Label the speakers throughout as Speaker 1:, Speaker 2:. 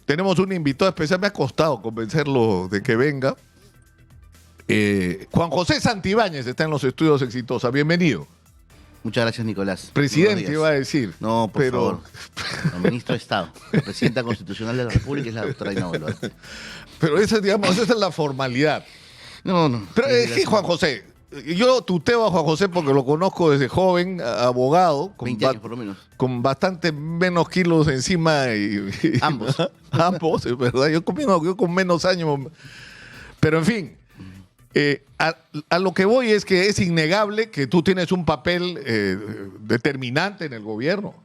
Speaker 1: tenemos un invitado especial. Me ha costado convencerlo de que venga. Juan José Santibáñez está en los estudios Exitosa. Bienvenido.
Speaker 2: Muchas gracias, Nicolás.
Speaker 1: Presidente iba a decir.
Speaker 2: No, por favor. No, ministro de Estado. La presidenta constitucional de la República es la doctora Dina Boluarte.
Speaker 1: Pero esa es la formalidad.
Speaker 2: No.
Speaker 1: Pero es que Juan José, yo tuteo a Juan José porque lo conozco desde joven, abogado.
Speaker 2: 20 años por lo menos.
Speaker 1: Con bastante menos kilos encima.
Speaker 2: Ambos.
Speaker 1: Ambos, es verdad. Yo con menos años. Pero en fin. A lo que voy es que es innegable que tú tienes un papel determinante en el gobierno.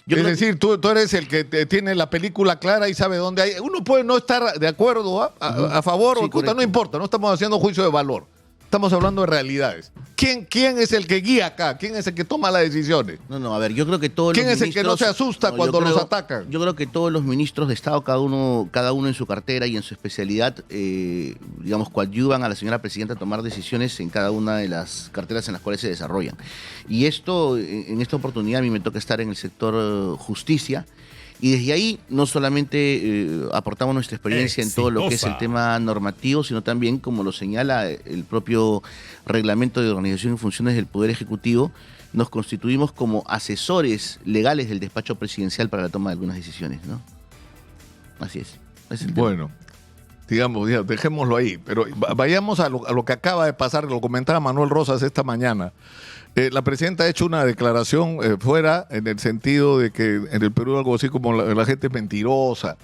Speaker 1: Es decir, tú eres el que tiene la película clara y sabe dónde hay. Uno puede no estar de acuerdo a favor o en contra, no importa, no estamos haciendo juicio de valor. Estamos hablando de realidades. ¿Quién es el que guía acá? ¿Quién es el que toma las decisiones?
Speaker 2: No, a ver, yo creo que todos los
Speaker 1: ministros... ¿Quién es el que no se asusta cuando los atacan?
Speaker 2: Yo creo que todos los ministros de Estado, cada uno en su cartera y en su especialidad, digamos, coadyuvan a la señora presidenta a tomar decisiones en cada una de las carteras en las cuales se desarrollan. Y esto, en esta oportunidad, a mí me toca estar en el sector justicia. Y desde ahí no solamente aportamos nuestra experiencia en todo lo que es el tema normativo, sino también, como lo señala el propio reglamento de organización y funciones del Poder Ejecutivo, nos constituimos como asesores legales del despacho presidencial para la toma de algunas decisiones, ¿no? Así es.
Speaker 1: Bueno, digamos, dejémoslo ahí, pero vayamos a lo que acaba de pasar, lo comentaba Manuel Rosas esta mañana. La presidenta ha hecho una declaración fuera en el sentido de que en el Perú algo así como la gente es mentirosa.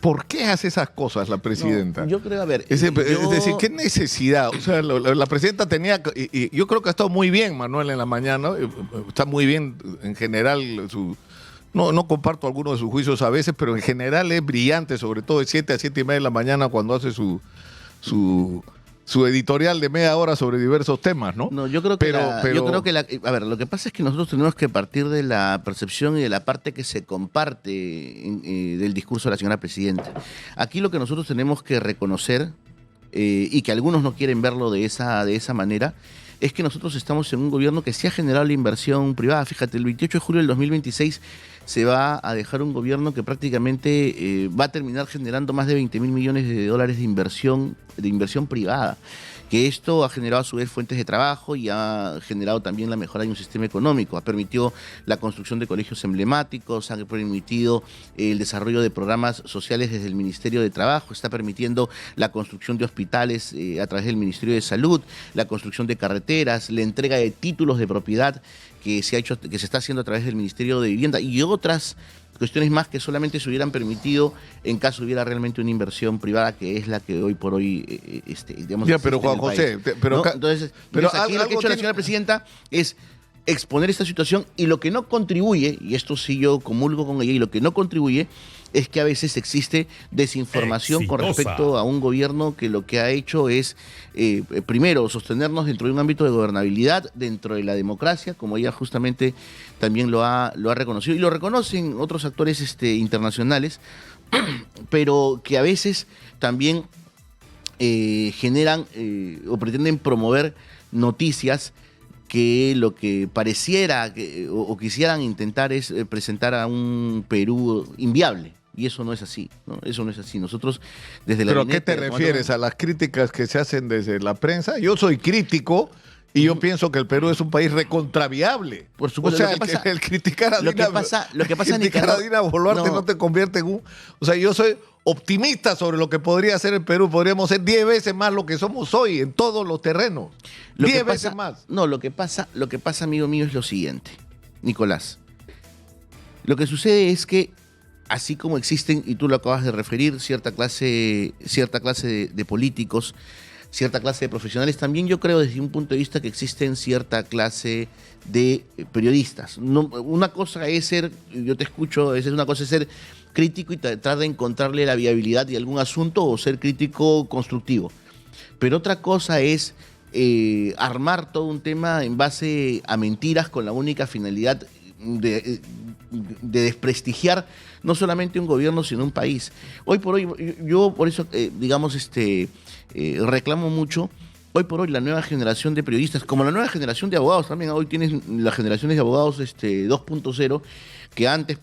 Speaker 1: ¿Por qué hace esas cosas la presidenta?
Speaker 2: No, yo creo, a ver...
Speaker 1: Es decir, ¿qué necesidad? O sea, la presidenta tenía... Y yo creo que ha estado muy bien, Manuel, en la mañana. Está muy bien en general No comparto algunos de sus juicios a veces, pero en general es brillante, sobre todo de 7 a 7:30 de la mañana cuando hace su editorial de media hora sobre diversos temas, ¿no?
Speaker 2: No, yo creo que a ver, lo que pasa es que nosotros tenemos que partir de la percepción y de la parte que se comparte del discurso de la señora presidenta. Aquí lo que nosotros tenemos que reconocer, y que algunos no quieren verlo de esa manera, es que nosotros estamos en un gobierno que sí ha generado la inversión privada. Fíjate, el 28 de julio del 2026 se va a dejar un gobierno que prácticamente va a terminar generando más de 20.000 millones de dólares de inversión privada. Que esto ha generado a su vez fuentes de trabajo y ha generado también la mejora de un sistema económico. Ha permitido la construcción de colegios emblemáticos, ha permitido el desarrollo de programas sociales desde el Ministerio de Trabajo, está permitiendo la construcción de hospitales a través del Ministerio de Salud, la construcción de carreteras, la entrega de títulos de propiedad que se está haciendo a través del Ministerio de Vivienda y otras cuestiones más que solamente se hubieran permitido en caso hubiera realmente una inversión privada, que es la que hoy por hoy digamos,
Speaker 1: ya, pero Juan José,
Speaker 2: entonces aquí lo que ha hecho la señora presidenta es exponer esta situación, y lo que no contribuye, y esto sí yo comulgo con ella, y lo que no contribuye es que a veces existe desinformación con respecto a un gobierno que lo que ha hecho es, primero, sostenernos dentro de un ámbito de gobernabilidad, dentro de la democracia, como ella justamente también lo ha reconocido, y lo reconocen otros actores internacionales, pero que a veces también generan o pretenden promover noticias que lo que pareciera o quisieran intentar es presentar a un Perú inviable. Y eso no es así, ¿no? Eso no es así. Nosotros desde la...
Speaker 1: ¿Pero a qué te refieres? ¿A las críticas que se hacen desde la prensa? Yo soy crítico y yo pienso que el Perú es un país recontraviable.
Speaker 2: Por supuesto.
Speaker 1: O sea, el criticar a Dina Boluarte no te convierte en un... O sea, yo soy optimista sobre lo que podría ser el Perú. Podríamos ser 10 veces más lo que somos hoy en todos los terrenos. 10 veces más.
Speaker 2: No, lo que pasa, amigo mío, es lo siguiente, Nicolás. Lo que sucede es que así como existen, y tú lo acabas de referir, cierta clase de políticos, cierta clase de profesionales, también yo creo desde un punto de vista que existen cierta clase de periodistas. No, una cosa es ser, yo te escucho, una cosa es ser crítico y tratar de encontrarle la viabilidad de algún asunto o ser crítico constructivo. Pero otra cosa es armar todo un tema en base a mentiras con la única finalidad de desprestigiar no solamente un gobierno, sino un país. Hoy por hoy, yo por eso, reclamo mucho, hoy por hoy la nueva generación de periodistas, como la nueva generación de abogados también, hoy tienes las generaciones de abogados 2.0, que antes,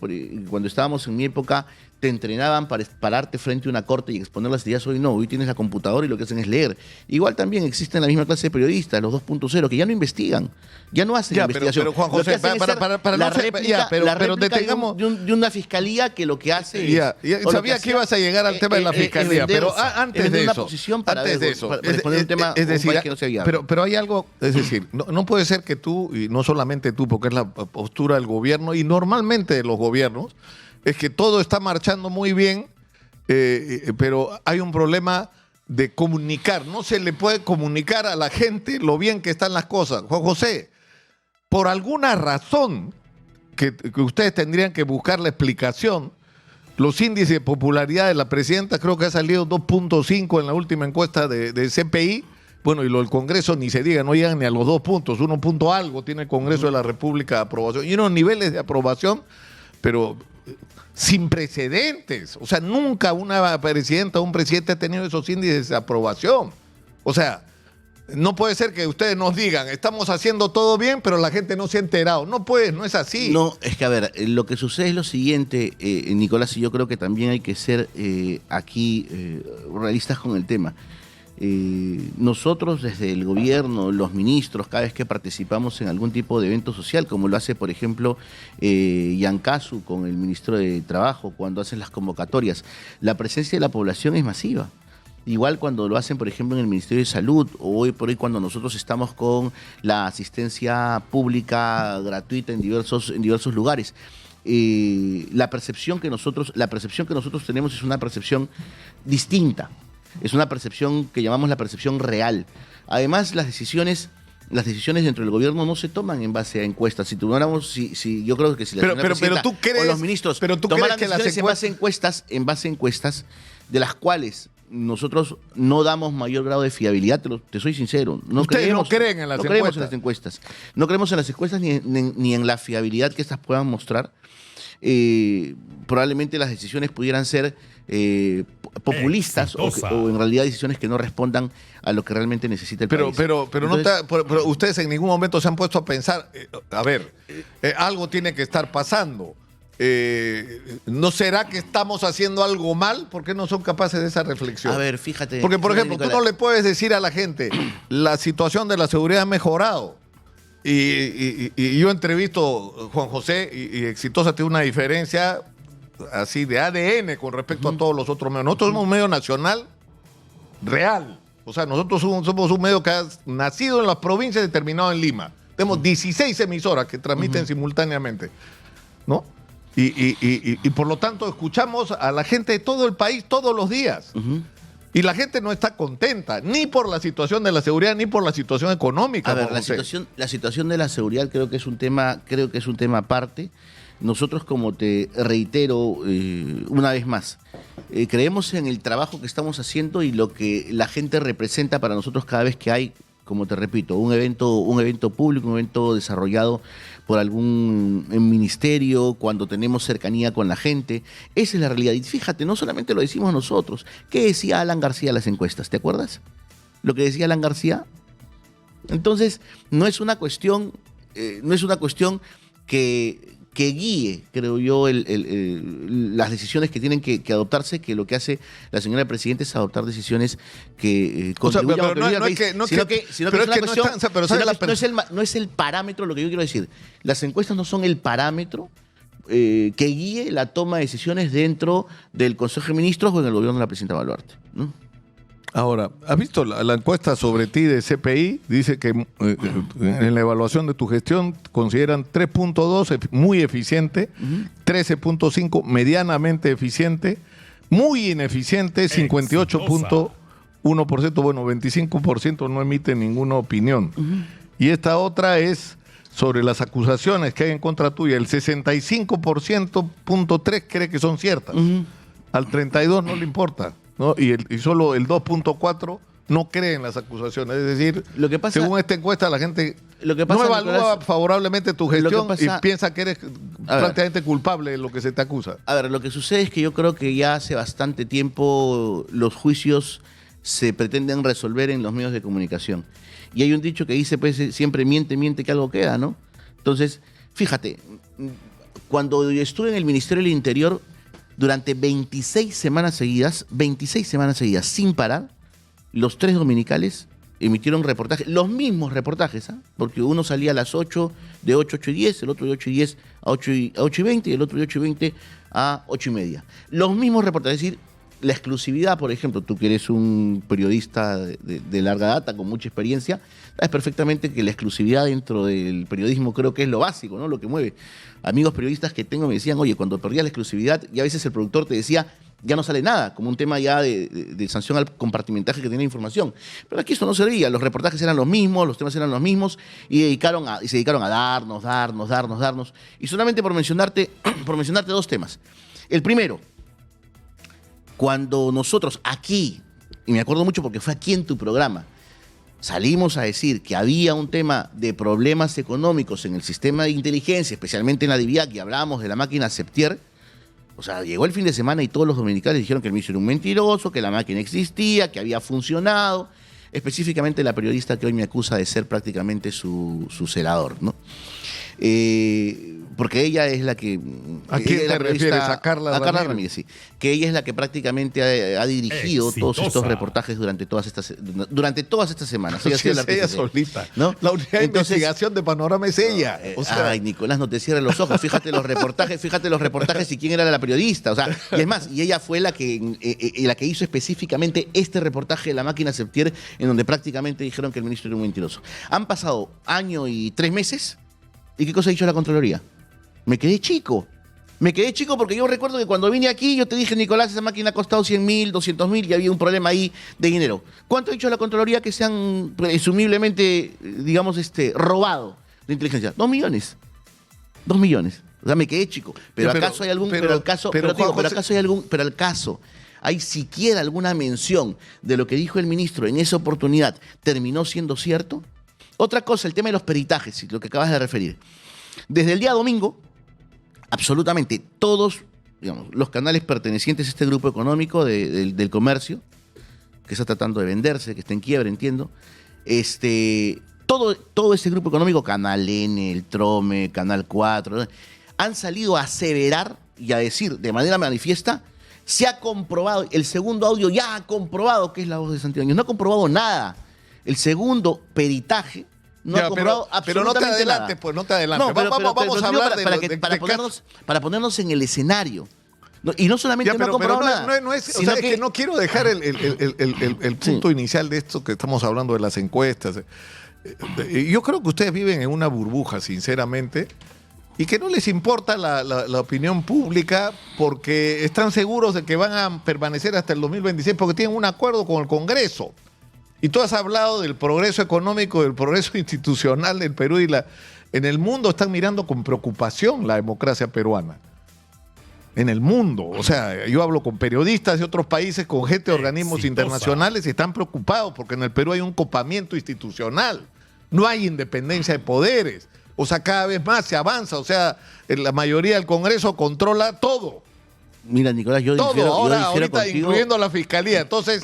Speaker 2: cuando estábamos en mi época, te entrenaban para pararte frente a una corte y exponer las ideas. Hoy tienes la computadora y lo que hacen es leer. Igual también existen la misma clase de periodistas, los 2.0, que ya no investigan, ya no hacen investigación.
Speaker 1: Pero Juan José,
Speaker 2: lo que hacen es
Speaker 1: la
Speaker 2: réplica
Speaker 1: detengamos
Speaker 2: de una fiscalía que lo que hace es...
Speaker 1: Sabía que ibas a llegar al tema de la fiscalía, pero antes de eso...
Speaker 2: Para responder un tema
Speaker 1: es decir,
Speaker 2: que no se había.
Speaker 1: pero hay algo, es decir, no puede ser que tú, y no solamente tú, porque es la postura del gobierno, y normalmente de los gobiernos, es que todo está marchando muy bien, pero hay un problema de comunicar. No se le puede comunicar a la gente lo bien que están las cosas. Juan José, por alguna razón que ustedes tendrían que buscar la explicación, los índices de popularidad de la presidenta creo que ha salido 2.5 en la última encuesta de CPI. Bueno, y lo del Congreso ni se diga, no llegan ni a los 2 puntos, 1 punto algo tiene el Congreso de la República de aprobación. Y unos niveles de aprobación, pero sin precedentes. O sea, nunca una presidenta o un presidente ha tenido esos índices de aprobación. O sea, no puede ser que ustedes nos digan, estamos haciendo todo bien, pero la gente no se ha enterado. No puede, no es así.
Speaker 2: No, es que a ver, lo que sucede es lo siguiente, Nicolás, y yo creo que también hay que ser aquí realistas con el tema. Nosotros desde el gobierno, los ministros, cada vez que participamos en algún tipo de evento social, como lo hace por ejemplo Yancasu con el ministro de Trabajo, cuando hacen las convocatorias, la presencia de la población es masiva. Igual cuando lo hacen, por ejemplo, en el Ministerio de Salud, o hoy por hoy cuando nosotros estamos con la asistencia pública gratuita en diversos lugares. La percepción que nosotros tenemos es una percepción distinta. Es una percepción que llamamos la percepción real. Además, las decisiones dentro del gobierno no se toman en base a encuestas. Si tuviéramos, yo creo que si la señora presidenta
Speaker 1: tú crees,
Speaker 2: o los ministros tomaran decisiones en base a encuestas, de las cuales nosotros no damos mayor grado de fiabilidad, te soy sincero.
Speaker 1: Ustedes no creen en las encuestas.
Speaker 2: Creemos en las encuestas. No creemos en las encuestas ni en la fiabilidad que estas puedan mostrar. Probablemente las decisiones pudieran ser populistas o en realidad decisiones que no respondan a lo que realmente necesita el país.
Speaker 1: Pero ustedes en ningún momento se han puesto a pensar, algo tiene que estar pasando. ¿No será que estamos haciendo algo mal? ¿Por qué no son capaces de esa reflexión?
Speaker 2: A ver, fíjate.
Speaker 1: Porque, por ejemplo, tú no le puedes decir a la gente, la situación de la seguridad ha mejorado. Y yo entrevisto, Juan José, y Exitosa tiene una diferencia así de ADN con respecto a todos los otros medios. Nosotros somos un medio nacional real. O sea, nosotros somos un medio que ha nacido en las provincias y terminado en Lima. Tenemos 16 emisoras que transmiten simultáneamente, ¿no? Y por lo tanto escuchamos a la gente de todo el país todos los días. Y la gente no está contenta, ni por la situación de la seguridad, ni por la situación económica.
Speaker 2: A ver, la situación de la seguridad creo que es un tema aparte. Nosotros, como te reitero una vez más, creemos en el trabajo que estamos haciendo y lo que la gente representa para nosotros cada vez que hay, como te repito, un evento público, un evento desarrollado por algún ministerio, cuando tenemos cercanía con la gente. Esa es la realidad. Y fíjate, no solamente lo decimos nosotros. ¿Qué decía Alan García en las encuestas? ¿Te acuerdas? Lo que decía Alan García. Entonces, no es una cuestión que guíe, creo yo, las decisiones que tienen que adoptarse, que lo que hace la señora presidenta es adoptar decisiones que contribuyan a no es el parámetro, lo que yo quiero decir. Las encuestas no son el parámetro que guíe la toma de decisiones dentro del Consejo de Ministros o en el gobierno de la presidenta Boluarte, ¿no?
Speaker 1: Ahora, ¿has visto la encuesta sobre ti de CPI? Dice que en la evaluación de tu gestión consideran 3.2 muy eficiente, 13.5 medianamente eficiente, muy ineficiente, 58.1%, bueno, 25% no emite ninguna opinión. Y esta otra es sobre las acusaciones que hay en contra tuya. El 65.3 cree que son ciertas. Al 32 no le importa, ¿no? Y solo el 2.4 no cree en las acusaciones. Es decir, según esta encuesta, la gente no evalúa favorablemente tu gestión y piensa que eres prácticamente culpable de lo que se te acusa.
Speaker 2: A ver, lo que sucede es que yo creo que ya hace bastante tiempo los juicios se pretenden resolver en los medios de comunicación. Y hay un dicho que dice, pues, siempre miente que algo queda, ¿no? Entonces, fíjate, cuando estuve en el Ministerio del Interior, durante 26 semanas seguidas, sin parar, los 3 dominicales emitieron reportajes, los mismos reportajes, ¿ah? Porque uno salía a las 8, de 8 a 8 y 10, el otro de 8 y 10 a 8 y 20 y el otro de 8 y 20 a 8 y media. Los mismos reportajes, es decir, la exclusividad, por ejemplo, tú que eres un periodista de larga data, con mucha experiencia, sabes perfectamente que la exclusividad dentro del periodismo creo que es lo básico, ¿no? Lo que mueve. Amigos periodistas que tengo me decían, oye, cuando perdías la exclusividad, y a veces el productor te decía, ya no sale nada, como un tema ya de sanción al compartimentaje que tenía información. Pero aquí eso no servía, los reportajes eran los mismos, los temas eran los mismos, y se dedicaron a darnos. Y solamente por mencionarte 2 temas. El primero, cuando nosotros aquí, y me acuerdo mucho porque fue aquí en tu programa, salimos a decir que había un tema de problemas económicos en el sistema de inteligencia, especialmente en la DIVIAC, y hablábamos de la máquina Septier. O sea, llegó el fin de semana y todos los dominicales dijeron que el ministro era un mentiroso, que la máquina existía, que había funcionado. Específicamente la periodista que hoy me acusa de ser prácticamente su celador, ¿no? Porque ella es la que...
Speaker 1: ¿A quién te refieres? ¿A Carla
Speaker 2: Ramírez? Sí. Que ella es la que prácticamente ha dirigido todos estos reportajes durante todas estas semanas.
Speaker 1: Ella, es ella solita. ¿No? La unidad de investigación de Panorama es ella.
Speaker 2: Ay, Nicolás, no te cierres los ojos. Fíjate los reportajes y quién era la periodista. O sea, y es más, y ella fue la que hizo específicamente este reportaje de la máquina Septier, en donde prácticamente dijeron que el ministro era un mentiroso. Han pasado 1 año y 3 meses, ¿y qué cosa ha dicho la Contraloría? Me quedé chico porque yo recuerdo que cuando vine aquí yo te dije, Nicolás, esa máquina ha costado 100.000, 200.000 y había un problema ahí de dinero. ¿Cuánto ha dicho la Contraloría que se han presumiblemente, digamos, robado de inteligencia? 2 millones. 2 millones. O sea, me quedé chico. Pero ¿acaso hay algún... ¿Hay siquiera alguna mención de lo que dijo el ministro en esa oportunidad? ¿Terminó siendo cierto? Otra cosa, el tema de los peritajes, lo que acabas de referir. Desde el día domingo, absolutamente todos, digamos, los canales pertenecientes a este grupo económico del comercio, que está tratando de venderse, que está en quiebra, entiendo, todo ese grupo económico, Canal N, el Trome, Canal 4, han salido a aseverar y a decir de manera manifiesta, se ha comprobado, el segundo audio ya ha comprobado que es la voz de Santibáñez, no ha comprobado nada. El segundo peritaje no ha comprobado absolutamente nada. Pero no te adelantes,
Speaker 1: pues, no te adelantes.
Speaker 2: No, vamos a hablar para ponernos en el escenario. No, y no solamente no ha comprobado nada.
Speaker 1: O sea, es que no quiero dejar el punto inicial de esto que estamos hablando de las encuestas. Yo creo que ustedes viven en una burbuja, sinceramente, y que no les importa la opinión pública porque están seguros de que van a permanecer hasta el 2026 porque tienen un acuerdo con el Congreso. Y tú has hablado del progreso económico, del progreso institucional del Perú en el mundo están mirando con preocupación la democracia peruana. En el mundo. O sea, yo hablo con periodistas de otros países, con gente de organismos internacionales y están preocupados porque en el Perú hay un copamiento institucional. No hay independencia de poderes. O sea, cada vez más se avanza. O sea, la mayoría del Congreso controla todo.
Speaker 2: Mira, Nicolás, yo difiero
Speaker 1: ahorita
Speaker 2: contigo,
Speaker 1: incluyendo la Fiscalía. Entonces,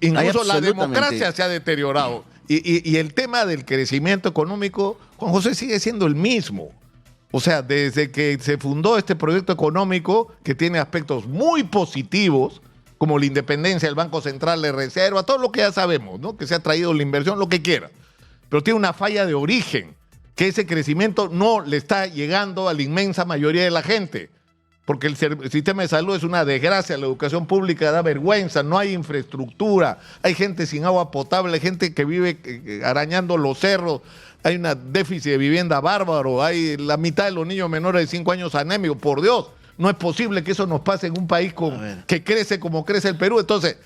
Speaker 1: incluso la democracia se ha deteriorado. Y el tema del crecimiento económico, Juan José, sigue siendo el mismo. O sea, desde que se fundó este proyecto económico, que tiene aspectos muy positivos, como la independencia del Banco Central de Reserva, todo lo que ya sabemos, ¿no? Que se ha traído la inversión, lo que quiera. Pero tiene una falla de origen, que ese crecimiento no le está llegando a la inmensa mayoría de la gente. Porque el sistema de salud es una desgracia, la educación pública da vergüenza, no hay infraestructura, hay gente sin agua potable, hay gente que vive arañando los cerros, hay un déficit de vivienda bárbaro, hay la mitad de los niños menores de 5 años anémicos, por Dios, no es posible que eso nos pase en un país que crece como crece el Perú. Entonces,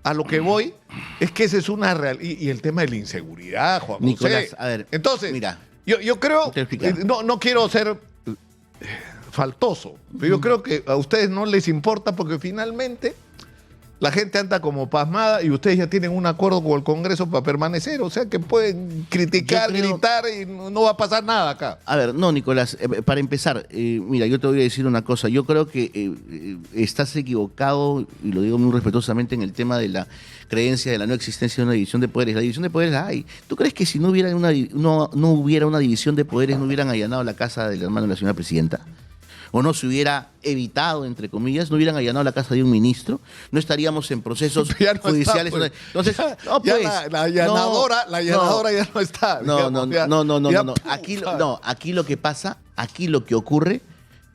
Speaker 1: a lo que voy es que esa es una realidad, y el tema de la inseguridad, Juan José.
Speaker 2: Nicolás, a ver,
Speaker 1: entonces, mira, yo creo, no quiero ser faltoso, pero yo creo que a ustedes no les importa porque finalmente la gente anda como pasmada y ustedes ya tienen un acuerdo con el Congreso para permanecer, o sea que pueden criticar, gritar y no va a pasar nada acá.
Speaker 2: A ver, no, Nicolás, para empezar, mira, yo te voy a decir una cosa, yo creo que estás equivocado, y lo digo muy respetuosamente, en el tema de la creencia de la no existencia de una división de poderes. La división de poderes la hay. ¿Tú crees que si no hubiera una división de poderes no hubieran allanado la casa del hermano de la señora presidenta? o no se hubiera evitado, entre comillas, no hubieran allanado la casa de un ministro, no estaríamos en procesos
Speaker 1: Ya no
Speaker 2: judiciales.
Speaker 1: está, pues.
Speaker 2: Entonces, no,
Speaker 1: Ya
Speaker 2: pues,
Speaker 1: la allanadora,
Speaker 2: no,
Speaker 1: la allanadora ya no está.
Speaker 2: no,
Speaker 1: digamos,
Speaker 2: no,
Speaker 1: ya-
Speaker 2: no, no, no,
Speaker 1: ya,
Speaker 2: no.
Speaker 1: puta.
Speaker 2: Aquí lo que pasa, aquí lo que ocurre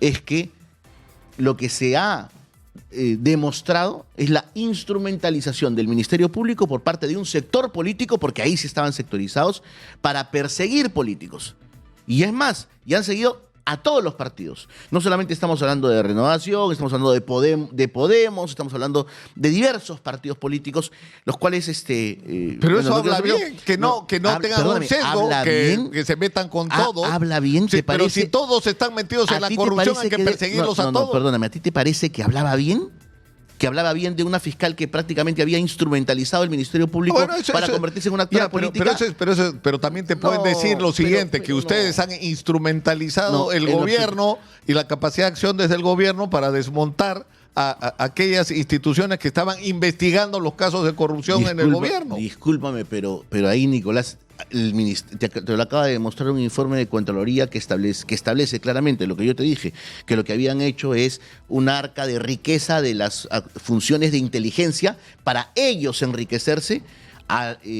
Speaker 2: es que lo que se ha demostrado es la instrumentalización del Ministerio Público por parte de un sector político, porque ahí sí estaban sectorizados, para perseguir políticos. Y es más, y han seguido a todos los partidos. No solamente estamos hablando de Renovación, estamos hablando de Podemos, estamos hablando de diversos partidos políticos, los cuales...
Speaker 1: Pero eso
Speaker 2: bueno,
Speaker 1: habla
Speaker 2: lo que-
Speaker 1: bien, que no tengan un
Speaker 2: perdóname,
Speaker 1: sesgo,
Speaker 2: habla bien,
Speaker 1: que se metan con todos.
Speaker 2: habla bien,
Speaker 1: Sí,
Speaker 2: ¿te
Speaker 1: pero
Speaker 2: parece?
Speaker 1: si todos están metidos en
Speaker 2: ¿A
Speaker 1: la
Speaker 2: ti te
Speaker 1: corrupción,
Speaker 2: parece
Speaker 1: hay que
Speaker 2: que
Speaker 1: perseguirlos
Speaker 2: no,
Speaker 1: a
Speaker 2: no,
Speaker 1: todos.
Speaker 2: perdóname, ¿a ti te parece que hablaba bien? Que hablaba bien de una fiscal que prácticamente había instrumentalizado el Ministerio Público
Speaker 1: Bueno,
Speaker 2: para convertirse en una actora
Speaker 1: ya,
Speaker 2: política.
Speaker 1: Pero también te pueden
Speaker 2: No,
Speaker 1: decir lo siguiente,
Speaker 2: pero
Speaker 1: que ustedes
Speaker 2: no.
Speaker 1: han instrumentalizado
Speaker 2: No,
Speaker 1: el
Speaker 2: en lo
Speaker 1: gobierno y la capacidad de acción desde el gobierno para desmontar a aquellas instituciones que estaban investigando los casos de corrupción en el gobierno.
Speaker 2: Discúlpame, pero ahí, Nicolás, te lo acaba de demostrar un informe de Contraloría que establece claramente lo que yo te dije, que lo que habían hecho es un arca de riqueza de las funciones de inteligencia para ellos enriquecerse.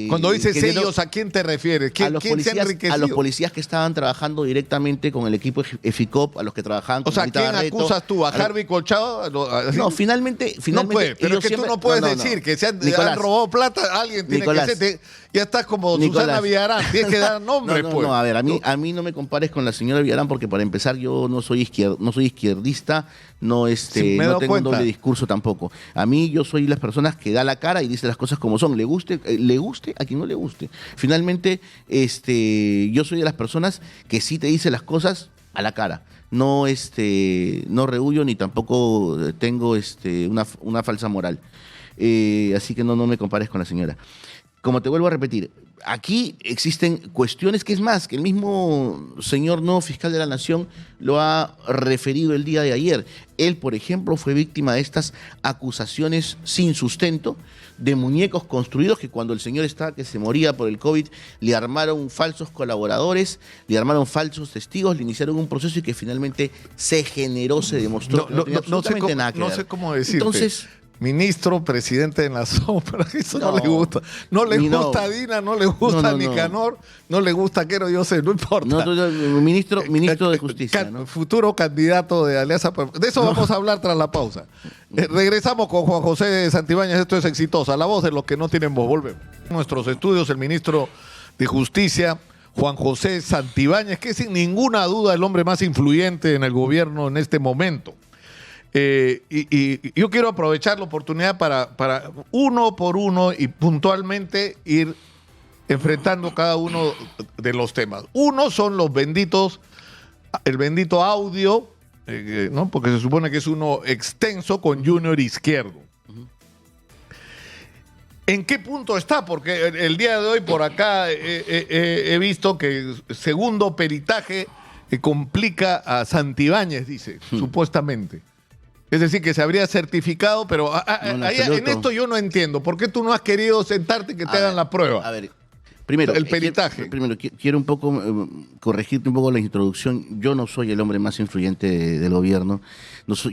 Speaker 1: Cuando dices
Speaker 2: queriendo-
Speaker 1: ellos, ¿a quién te refieres?
Speaker 2: a
Speaker 1: ¿Quién
Speaker 2: los,
Speaker 1: se ha
Speaker 2: policías,
Speaker 1: enriquecido?
Speaker 2: a los policías que estaban trabajando directamente con el equipo EFICOP, a los que trabajaban
Speaker 1: O
Speaker 2: con
Speaker 1: sea,
Speaker 2: Rita
Speaker 1: ¿quién
Speaker 2: Barreto,
Speaker 1: acusas tú? ¿A
Speaker 2: los-
Speaker 1: Harvey Colchado?
Speaker 2: No, finalmente
Speaker 1: No puede, pero
Speaker 2: ellos
Speaker 1: es que tú
Speaker 2: siempre-
Speaker 1: no puedes
Speaker 2: no,
Speaker 1: decir que se han
Speaker 2: Nicolás,
Speaker 1: robado plata, alguien tiene
Speaker 2: Nicolás,
Speaker 1: que ser. Ya estás como Susana
Speaker 2: Nicolás.
Speaker 1: Villarán, tienes que dar nombre,
Speaker 2: no,
Speaker 1: pues.
Speaker 2: No, a ver, a mí no me compares con la señora Villarán porque para empezar yo no soy izquierdista, no,
Speaker 1: Sí, me he
Speaker 2: no
Speaker 1: dado
Speaker 2: tengo un
Speaker 1: cuenta.
Speaker 2: doble discurso tampoco. A mí yo soy las personas que da la cara y dice las cosas como son, le guste a quien no le guste. Finalmente, yo soy de las personas que sí te dice las cosas a la cara. No, no rehuyo ni tampoco tengo una falsa moral. Así que no me compares con la señora. Como te vuelvo a repetir, aquí existen cuestiones que es más, que el mismo señor nuevo fiscal de la Nación lo ha referido el día de ayer. Él, por ejemplo, fue víctima de estas acusaciones sin sustento de muñecos construidos que cuando el señor estaba que se moría por el COVID, le armaron falsos colaboradores, le armaron falsos testigos, le iniciaron un proceso y que finalmente se generó, se demostró que no tenía absolutamente nada que
Speaker 1: no
Speaker 2: ver.
Speaker 1: sé cómo decirte.
Speaker 2: Entonces,
Speaker 1: ministro, presidente en la sombra, eso no,
Speaker 2: No,
Speaker 1: le gusta. No le
Speaker 2: ni no.
Speaker 1: gusta a Dina, no le gusta
Speaker 2: No,
Speaker 1: a
Speaker 2: no.
Speaker 1: Nicanor, no le gusta a Quero, yo sé, no importa.
Speaker 2: ministro de Justicia, ¿no?
Speaker 1: Futuro candidato de Alianza. De eso vamos a hablar tras la pausa. Regresamos con Juan José Santibáñez, esto es Exitosa, la voz de los que no tienen voz. Volvemos. En nuestros estudios, el ministro de Justicia, Juan José Santibáñez, que es sin ninguna duda el hombre más influyente en el gobierno en este momento. Y yo quiero aprovechar la oportunidad para uno por uno y puntualmente ir enfrentando cada uno de los temas. Uno son el bendito audio, ¿no? Porque se supone que es uno extenso con Junior Izquierdo. ¿En qué punto está? Porque el día de hoy por acá he visto que segundo peritaje complica a Santibáñez, dice, supuestamente. Es decir, que se habría certificado, pero
Speaker 2: en
Speaker 1: en
Speaker 2: absoluto.
Speaker 1: esto yo no entiendo. ¿Por qué tú no has querido sentarte y que te hagan la prueba?
Speaker 2: A ver, primero,
Speaker 1: El peritaje.
Speaker 2: Quiero un poco corregirte un poco la introducción. Yo no soy el hombre más influyente del gobierno.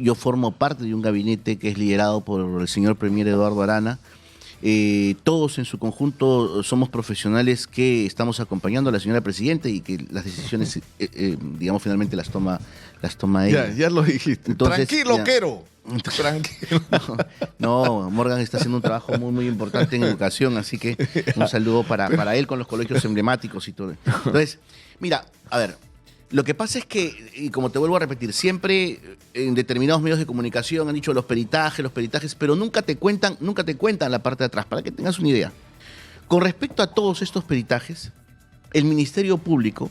Speaker 2: Yo formo parte de un gabinete que es liderado por el señor Premier Eduardo Arana. Todos en su conjunto somos profesionales que estamos acompañando a la señora presidenta y que las decisiones, digamos, finalmente las toma ella.
Speaker 1: Ya lo dijiste.
Speaker 2: Entonces,
Speaker 1: Tranquilo,
Speaker 2: ya.
Speaker 1: Quero. Tranquilo.
Speaker 2: No, Morgan está haciendo un trabajo muy, muy importante en educación, así que un saludo para él con los colegios emblemáticos y todo. Entonces, mira, a ver, lo que pasa es que, y como te vuelvo a repetir, siempre en determinados medios de comunicación han dicho los peritajes, pero nunca te cuentan la parte de atrás, para que tengas una idea. Con respecto a todos estos peritajes, el Ministerio Público,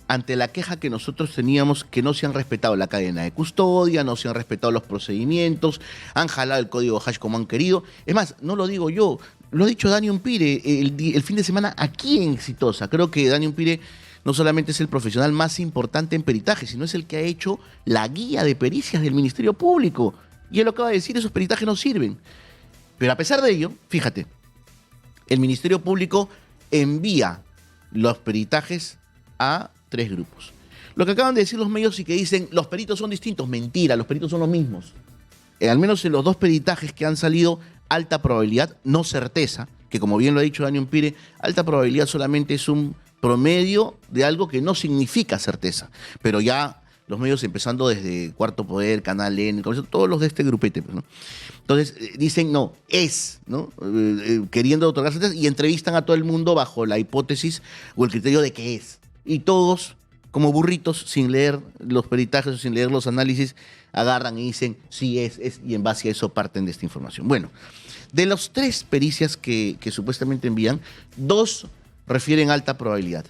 Speaker 2: ante la queja que nosotros teníamos que no se han respetado la cadena de custodia, no se han respetado los procedimientos, han jalado el código hash como han querido. Es más, no lo digo yo, lo ha dicho Dani Umpire el fin de semana aquí en Exitosa. Creo que Dani Umpire no solamente es el profesional más importante en peritaje, sino es el que ha hecho la guía de pericias del Ministerio Público. Y él lo acaba de decir, esos peritajes no sirven. Pero a pesar de ello, fíjate, el Ministerio Público envía los peritajes a 3 grupos. Lo que acaban de decir los medios y que dicen los peritos son distintos, mentira, los peritos son los mismos. Al menos en los dos peritajes que han salido, alta probabilidad, no certeza, que como bien lo ha dicho Daniel Umpire, alta probabilidad solamente es un promedio de algo que no significa certeza. Pero ya los medios empezando desde Cuarto Poder, Canal N, todos los de este grupete, pues, ¿no? Entonces dicen no, es, ¿no? Queriendo otorgar certeza y entrevistan a todo el mundo bajo la hipótesis o el criterio de que es. Y todos, como burritos, sin leer los peritajes o sin leer los análisis, agarran y dicen sí es, y en base a eso parten de esta información. Bueno, de las 3 pericias que supuestamente envían, 2 refieren alta probabilidad.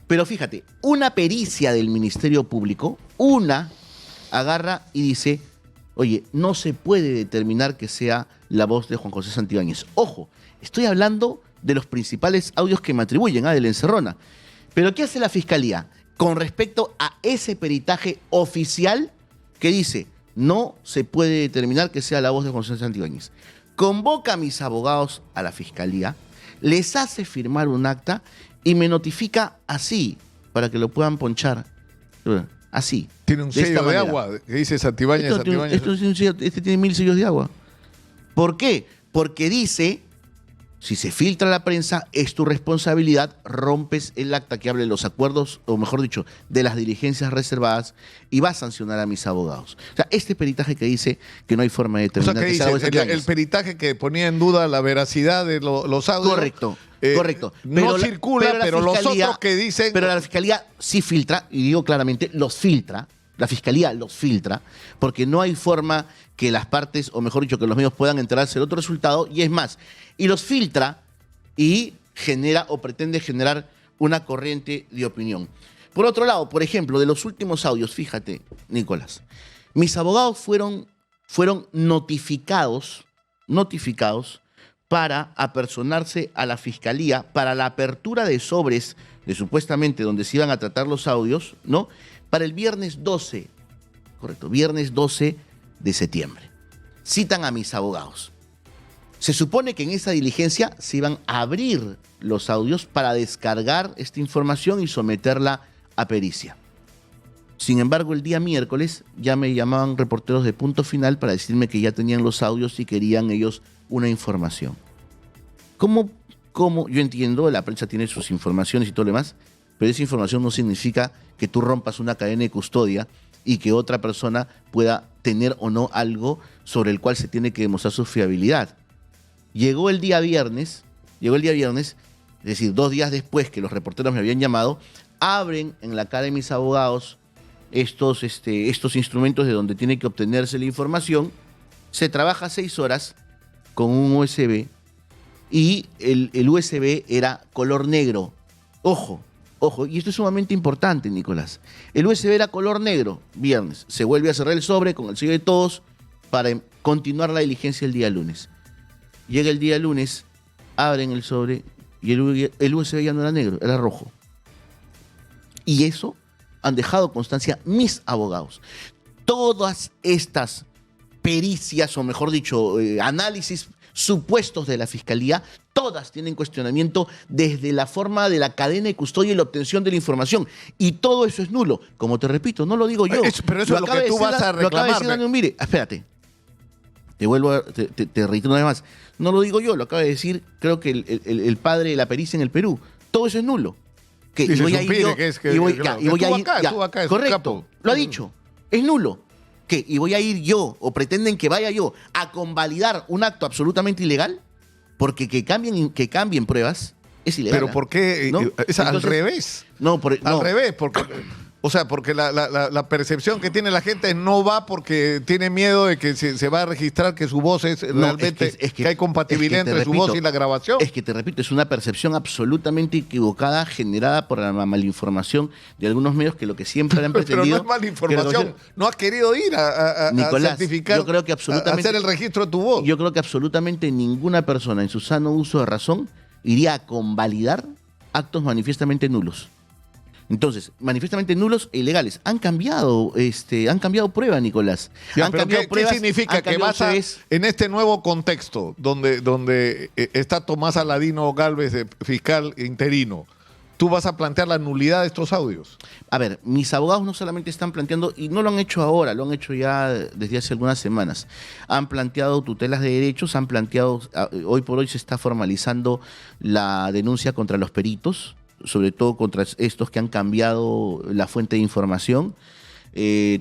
Speaker 2: Pero fíjate, una pericia del Ministerio Público, una agarra y dice, oye, no se puede determinar que sea la voz de Juan José Santibáñez. Ojo, estoy hablando de los principales audios que me atribuyen, de la encerrona. Pero ¿qué hace la Fiscalía con respecto a ese peritaje oficial que dice, no se puede determinar que sea la voz de Juan José Santibáñez? Convoca a mis abogados a la Fiscalía, les hace firmar un acta y me notifica así, para que lo puedan ponchar. Así.
Speaker 1: Tiene un sello de agua que dice Santibáñez.
Speaker 2: Este tiene 1000 sellos de agua. ¿Por qué? Porque dice, si se filtra a la prensa, es tu responsabilidad, rompes el acta que hable de los acuerdos, o mejor dicho, de las diligencias reservadas y va a sancionar a mis abogados. O sea, este peritaje que dice que no hay forma de determinar.
Speaker 1: O sea, que dice, el peritaje que ponía en duda la veracidad de los audios.
Speaker 2: Correcto. Correcto.
Speaker 1: No circula, pero los otros que dicen...
Speaker 2: Pero la Fiscalía sí filtra, y digo claramente, los filtra. La Fiscalía los filtra, porque no hay forma que las partes, o mejor dicho, que los medios puedan enterarse del otro resultado, y es más, y los filtra y genera o pretende generar una corriente de opinión. Por otro lado, por ejemplo, de los últimos audios, fíjate, Nicolás, mis abogados fueron notificados para apersonarse a la Fiscalía para la apertura de sobres de supuestamente donde se iban a tratar los audios, ¿no? Para el viernes 12, correcto, viernes 12 de septiembre. Citan a mis abogados. Se supone que en esa diligencia se iban a abrir los audios para descargar esta información y someterla a pericia. Sin embargo, el día miércoles ya me llamaban reporteros de Punto Final para decirme que ya tenían los audios y querían ellos una información. ¿Cómo? Yo entiendo, la prensa tiene sus informaciones y todo lo demás, pero esa información no significa que tú rompas una cadena de custodia y que otra persona pueda tener o no algo sobre el cual se tiene que demostrar su fiabilidad. Llegó el día viernes, es decir, 2 días después que los reporteros me habían llamado, abren en la cara de mis abogados estos instrumentos de donde tiene que obtenerse la información, se trabaja 6 horas con un USB y el USB era color negro. Ojo, y esto es sumamente importante, Nicolás. El USB era color negro, viernes. Se vuelve a cerrar el sobre con el sello de todos para continuar la diligencia el día lunes. Llega el día lunes, abren el sobre y el USB ya no era negro, era rojo. Y eso han dejado constancia mis abogados. Todas estas pericias, o mejor dicho, análisis supuestos de la Fiscalía, todas tienen cuestionamiento desde la forma de la cadena de custodia y la obtención de la información. Y todo eso es nulo. Como te repito, no lo digo yo.
Speaker 1: Pero eso es lo que tú vas a reclamar.
Speaker 2: Lo acaba de decir Daniel Umpire. Espérate. Te reitero una vez más. No lo digo yo, lo acaba de decir, creo que el padre de la pericia en el Perú. Todo eso es nulo. Correcto, lo ha dicho. Es nulo. ¿Qué? ¿Y voy a ir yo, o pretenden que vaya yo, a convalidar un acto absolutamente ilegal? Porque que cambien pruebas es ilegal.
Speaker 1: ¿Pero por qué?
Speaker 2: ¿No?
Speaker 1: Es al revés. Al revés, porque la percepción que tiene la gente no va porque tiene miedo de que se va a registrar que su voz es realmente, que hay compatibilidad entre su voz y la grabación.
Speaker 2: Es que te repito, es una percepción absolutamente equivocada generada por la malinformación de algunos medios que lo que siempre han pretendido...
Speaker 1: Pero no es malinformación, no has querido ir a
Speaker 2: Nicolás,
Speaker 1: certificar,
Speaker 2: yo creo que absolutamente,
Speaker 1: a hacer el registro de tu voz.
Speaker 2: Yo creo que absolutamente ninguna persona en su sano uso de razón iría a convalidar actos manifiestamente nulos. Entonces, manifiestamente nulos e ilegales. Han cambiado prueba, Nicolás.
Speaker 1: ¿Qué significa? Que vas en este nuevo contexto donde está Tomás Aladino Gálvez, fiscal interino, tú vas a plantear la nulidad de estos audios.
Speaker 2: A ver, mis abogados no solamente están planteando, y no lo han hecho ahora, lo han hecho ya desde hace algunas semanas, han planteado tutelas de derechos, han planteado, hoy por hoy se está formalizando la denuncia contra los peritos, sobre todo contra estos que han cambiado la fuente de información,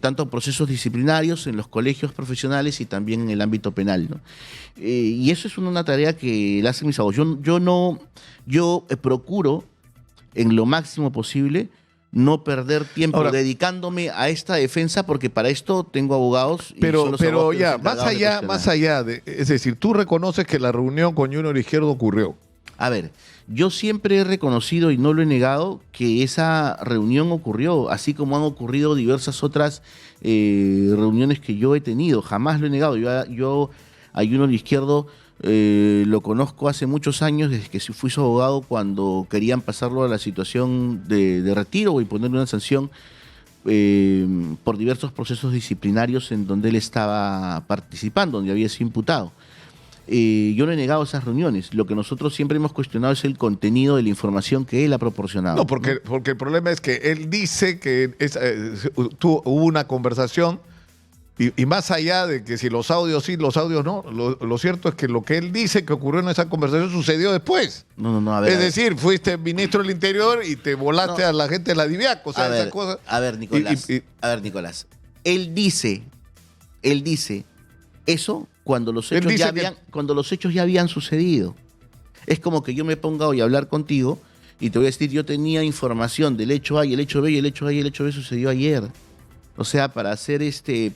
Speaker 2: tanto procesos disciplinarios en los colegios profesionales y también en el ámbito penal, ¿no? Y eso es una tarea que la hacen mis abogados. Yo procuro en lo máximo posible no perder tiempo
Speaker 1: ahora,
Speaker 2: dedicándome a esta defensa, porque para esto tengo abogados.
Speaker 1: Pero ya, más allá de, es decir, tú reconoces que la reunión con Junior Izquierdo ocurrió.
Speaker 2: A ver, yo siempre he reconocido y no lo he negado que esa reunión ocurrió, así como han ocurrido diversas otras reuniones que yo he tenido. Jamás lo he negado. Yo a Junior Izquierdo lo conozco hace muchos años, desde que fui su abogado, cuando querían pasarlo a la situación de retiro y ponerle una sanción por diversos procesos disciplinarios en donde él estaba participando, donde había sido imputado. Yo no he negado esas reuniones. Lo que nosotros siempre hemos cuestionado es el contenido de la información que él ha proporcionado.
Speaker 1: No, porque el problema es que él dice que hubo una conversación y más allá de que si los audios sí, los audios no, lo cierto es que lo que él dice que ocurrió en esa conversación sucedió después.
Speaker 2: No, a ver.
Speaker 1: Es decir, fuiste ministro del Interior y te volaste a la gente de la DIVIAC. O sea, esas cosas.
Speaker 2: A ver, Nicolás. Él dice eso cuando los hechos ya habían sucedido. Es como que yo me ponga hoy a hablar contigo y te voy a decir, yo tenía información del hecho A y el hecho B, y el hecho A y el hecho B sucedió ayer. O sea, para hacer ese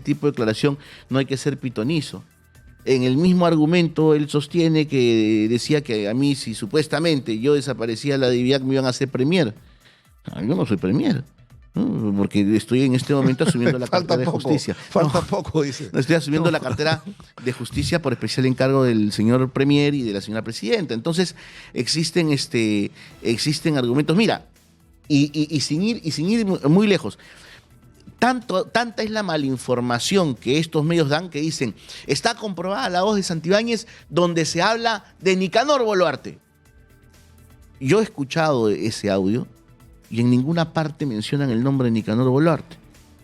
Speaker 2: tipo de declaración no hay que ser pitonizo. En el mismo argumento él sostiene que decía que a mí, si supuestamente yo desaparecía la DIVIAC, me iban a hacer premier. Yo no soy premier, ¿no? Porque estoy en este momento asumiendo la cartera de justicia.
Speaker 1: Falta poco, dice.
Speaker 2: Estoy asumiendo la cartera de justicia por especial encargo del señor premier y de la señora presidenta. Entonces, existen argumentos. Mira, y sin ir muy lejos. Tanta es la malinformación que estos medios dan que dicen, está comprobada la voz de Santibáñez donde se habla de Nicanor Boluarte. Yo he escuchado ese audio y en ninguna parte mencionan el nombre de Nicanor Boluarte.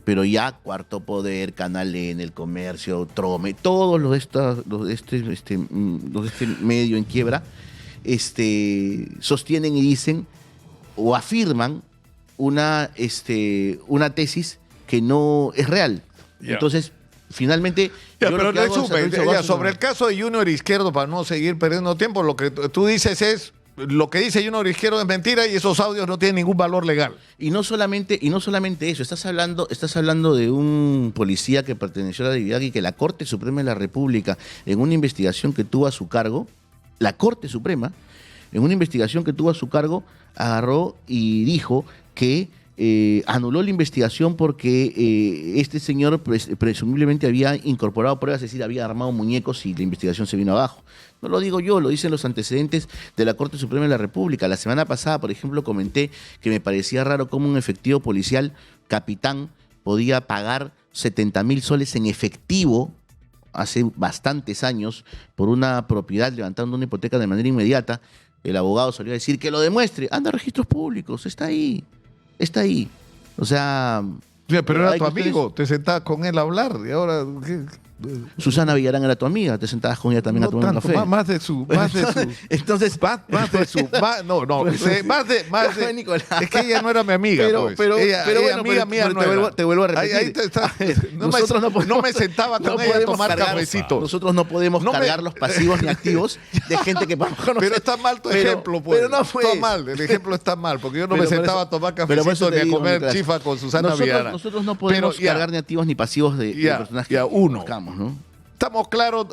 Speaker 2: Pero ya Cuarto Poder, Canal N, El Comercio, Trome, todos los de este medio en quiebra, sostienen y dicen o afirman una tesis que no es real. Yeah. Entonces, finalmente...
Speaker 1: sobre el caso de Junior Izquierdo, para no seguir perdiendo tiempo, lo que tú dices es, lo que dice Junior Izquierdo es mentira y esos audios no tienen ningún valor legal.
Speaker 2: Y no solamente eso, estás hablando de un policía que perteneció a la DIVIAC y que la Corte Suprema de la República, en una investigación que tuvo a su cargo, la Corte Suprema, en una investigación que tuvo a su cargo, agarró y dijo que anuló la investigación porque este señor presumiblemente había incorporado pruebas, es decir, había armado muñecos y la investigación se vino abajo. No lo digo yo, lo dicen los antecedentes de la Corte Suprema de la República. La semana pasada, por ejemplo, comenté que me parecía raro cómo un efectivo policial, capitán, podía pagar 70.000 soles en efectivo hace bastantes años por una propiedad levantando una hipoteca de manera inmediata. El abogado salió a decir que lo demuestre. Anda a registros públicos, está ahí. O sea...
Speaker 1: Pero era tu amigo, te sentabas con él a hablar y ahora...
Speaker 2: Susana Villarán era tu amiga, te sentabas con ella también a tomar un café.
Speaker 1: Más de su...
Speaker 2: Entonces...
Speaker 1: Más de su... Es que ella no era mi amiga.
Speaker 2: Pero
Speaker 1: amiga mía no era.
Speaker 2: Te vuelvo a repetir.
Speaker 1: No me sentaba con ella a tomar cafecito.
Speaker 2: Nosotros no podemos cargar los pasivos ni activos de gente que vamos a conocer.
Speaker 1: Pero está mal tu ejemplo, pues.
Speaker 2: Pero no fue.
Speaker 1: Está mal, el ejemplo está mal, porque yo no me sentaba a tomar cafecito ni a comer chifa con Susana Villarán.
Speaker 2: Nosotros no podemos cargar ni activos ni pasivos de personas que conozcamos, ¿no?
Speaker 1: Estamos claros,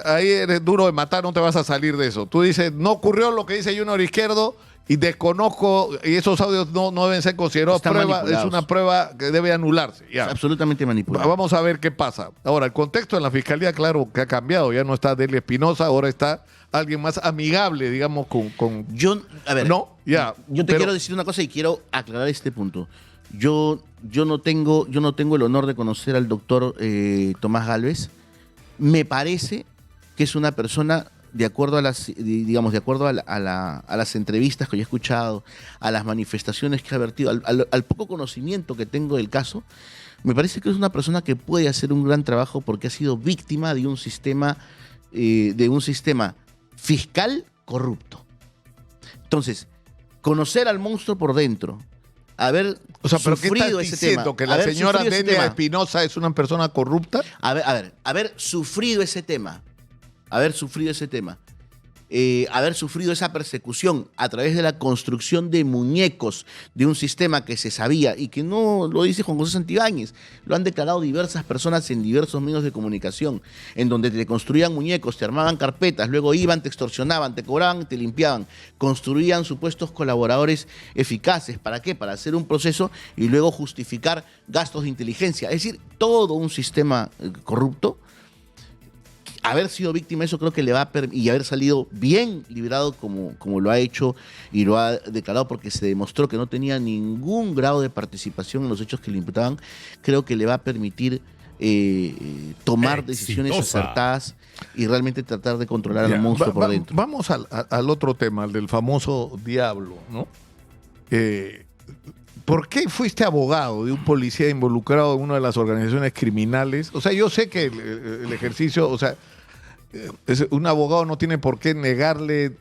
Speaker 1: ahí eres duro de matar, no te vas a salir de eso. Tú dices, no ocurrió lo que dice Junior Izquierdo y desconozco, y esos audios no deben ser considerados prueba, es una prueba que debe anularse. Ya.
Speaker 2: Absolutamente manipulada.
Speaker 1: Vamos a ver qué pasa. Ahora, el contexto en la Fiscalía, claro, que ha cambiado. Ya no está Delia Espinosa, ahora está alguien más amigable, digamos, con...
Speaker 2: Yo te quiero decir una cosa y quiero aclarar este punto. Yo no tengo el honor de conocer al doctor Tomás Gálvez. Me parece que es una persona de acuerdo a las, digamos, de acuerdo a las entrevistas que yo he escuchado, a las manifestaciones que ha vertido, al poco conocimiento que tengo del caso, me parece que es una persona que puede hacer un gran trabajo porque ha sido víctima de un sistema fiscal corrupto. Entonces, conocer al monstruo por dentro, haber
Speaker 1: ¿pero qué
Speaker 2: sufrido
Speaker 1: estás
Speaker 2: ese
Speaker 1: diciendo?
Speaker 2: tema,
Speaker 1: ¿Que la
Speaker 2: haber
Speaker 1: señora
Speaker 2: sufrido ese
Speaker 1: Delia
Speaker 2: tema,
Speaker 1: Espinosa es una persona corrupta?
Speaker 2: haber sufrido ese tema, haber sufrido esa persecución a través de la construcción de muñecos de un sistema que se sabía y que no lo dice Juan José Santibáñez, lo han declarado diversas personas en diversos medios de comunicación, en donde te construían muñecos, te armaban carpetas, luego iban, te extorsionaban, te cobraban, te limpiaban, construían supuestos colaboradores eficaces. ¿Para qué? Para hacer un proceso y luego justificar gastos de inteligencia. Es decir, todo un sistema corrupto. Haber sido víctima, eso creo que le va a y haber salido bien librado como lo ha hecho y lo ha declarado, porque se demostró que no tenía ningún grado de participación en los hechos que le imputaban, creo que le va a permitir tomar decisiones acertadas y realmente tratar de controlar al monstruo por dentro.
Speaker 1: Vamos al otro tema, al del famoso diablo, ¿no? ¿Por qué fuiste abogado de un policía involucrado en una de las organizaciones criminales? O sea, yo sé que el ejercicio, o sea, un abogado no tiene por qué negarle,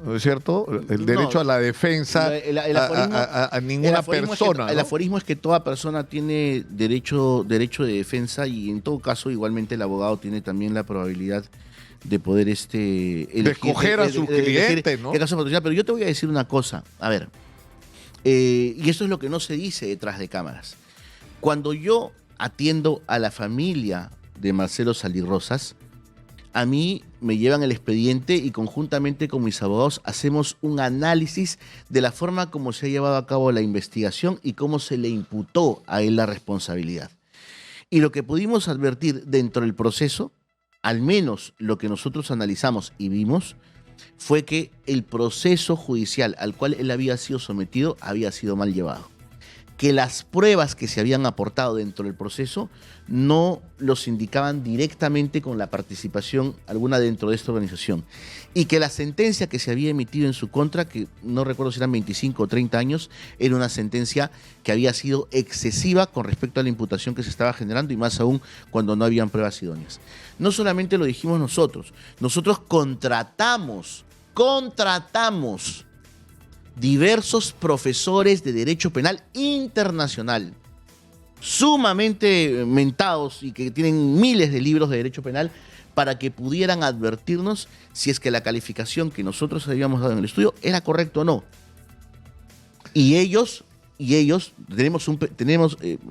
Speaker 1: ¿no es cierto?, el derecho a la defensa a ninguna persona.
Speaker 2: El aforismo es que toda persona tiene derecho de defensa, y en todo caso, igualmente, el abogado tiene también la probabilidad de poder
Speaker 1: de escoger a su cliente, ¿no?
Speaker 2: Pero yo te voy a decir una cosa, a ver, y esto es lo que no se dice detrás de cámaras. Cuando yo atiendo a la familia de Marcelo Salirrosas, a mí me llevan el expediente y conjuntamente con mis abogados hacemos un análisis de la forma como se ha llevado a cabo la investigación y cómo se le imputó a él la responsabilidad. Y lo que pudimos advertir dentro del proceso, al menos lo que nosotros analizamos y vimos, fue que el proceso judicial al cual él había sido sometido había sido mal llevado. Que las pruebas que se habían aportado dentro del proceso no los indicaban directamente con la participación alguna dentro de esta organización. Y que la sentencia que se había emitido en su contra, que no recuerdo si eran 25 o 30 años, era una sentencia que había sido excesiva con respecto a la imputación que se estaba generando, y más aún cuando no habían pruebas idóneas. No solamente lo dijimos nosotros contratamos diversos profesores de Derecho Penal Internacional, sumamente mentados y que tienen miles de libros de Derecho Penal, para que pudieran advertirnos si es que la calificación que nosotros habíamos dado en el estudio era correcta o no. Y ellos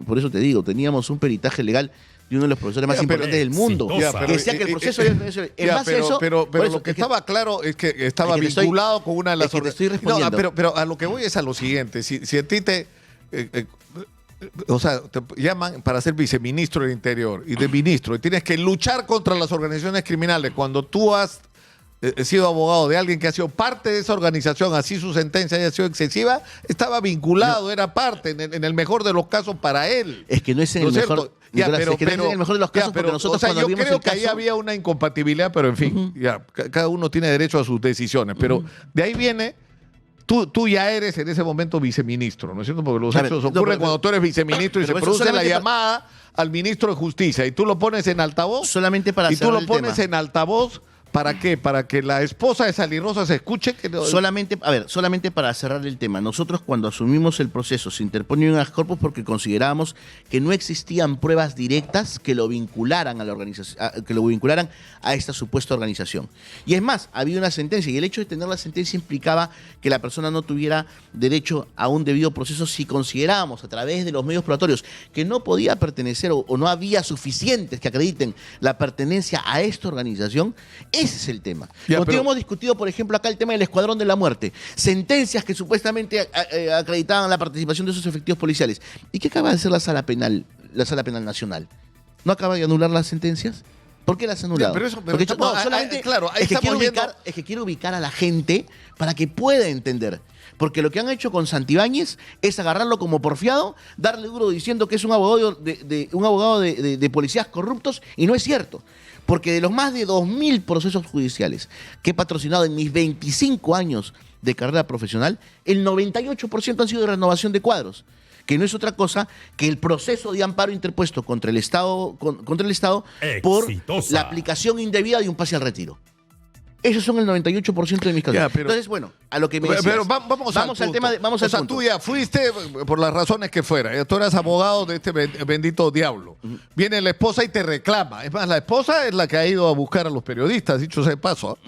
Speaker 2: por eso te digo, teníamos un peritaje legal de uno de los profesores más importantes del mundo, que decía que el proceso
Speaker 1: pero lo que estaba claro es que estaba vinculado con una de las
Speaker 2: organizaciones.
Speaker 1: Pero a lo que voy es a lo siguiente: si a ti te llaman para ser viceministro del Interior y de ministro, y tienes que luchar contra las organizaciones criminales cuando tú has sido abogado de alguien que ha sido parte de esa organización, así su sentencia haya sido excesiva, estaba vinculado, era parte, en el mejor de los casos para él.
Speaker 2: Es que no es en el mejor. Es que no es en el mejor de los casos, porque nosotros,
Speaker 1: yo creo que ahí había una incompatibilidad, pero en fin, cada uno tiene derecho a sus decisiones. Pero de ahí viene, tú ya eres en ese momento viceministro, ¿no es cierto? Porque los hechos ocurren cuando tú eres viceministro y se produce la llamada al ministro de Justicia y tú lo pones en altavoz.
Speaker 2: Solamente para
Speaker 1: y tú lo pones en altavoz. ¿Para qué? ¿Para que la esposa de Salirrosas escuche?
Speaker 2: Solamente para cerrar el tema. Nosotros, cuando asumimos el proceso, se interpone un habeas corpus porque considerábamos que no existían pruebas directas que lo vincularan a la organización, que lo vincularan a esta supuesta organización. Y es más, había una sentencia, y el hecho de tener la sentencia implicaba que la persona no tuviera derecho a un debido proceso si considerábamos a través de los medios probatorios que no podía pertenecer o no había suficientes que acrediten la pertenencia a esta organización. Ese es el tema. Contigo hemos discutido, por ejemplo, acá el tema del Escuadrón de la Muerte. Sentencias que supuestamente acreditaban la participación de esos efectivos policiales. ¿Y qué acaba de hacer la Sala Penal Nacional? ¿No acaba de anular las sentencias? ¿Por qué las ha anulado? Es que quiero ubicar a la gente para que pueda entender. Porque lo que han hecho con Santibáñez es agarrarlo como porfiado, darle duro diciendo que es un abogado de policías corruptos, y no es cierto. Porque de los más de 2.000 procesos judiciales que he patrocinado en mis 25 años de carrera profesional, el 98% han sido de renovación de cuadros, que no es otra cosa que el proceso de amparo interpuesto contra el Estado, por la aplicación indebida de un pase al retiro. Esos son el 98% de mis casos.
Speaker 1: Ya, pero,
Speaker 2: entonces, bueno, a lo que me decías.
Speaker 1: Pero vamos al tema.
Speaker 2: Vamos al punto.
Speaker 1: Tú ya fuiste por las razones que fuera. Tú eras abogado de este bendito diablo. Viene la esposa y te reclama. Es más, la esposa es la que ha ido a buscar a los periodistas, dicho sea de paso.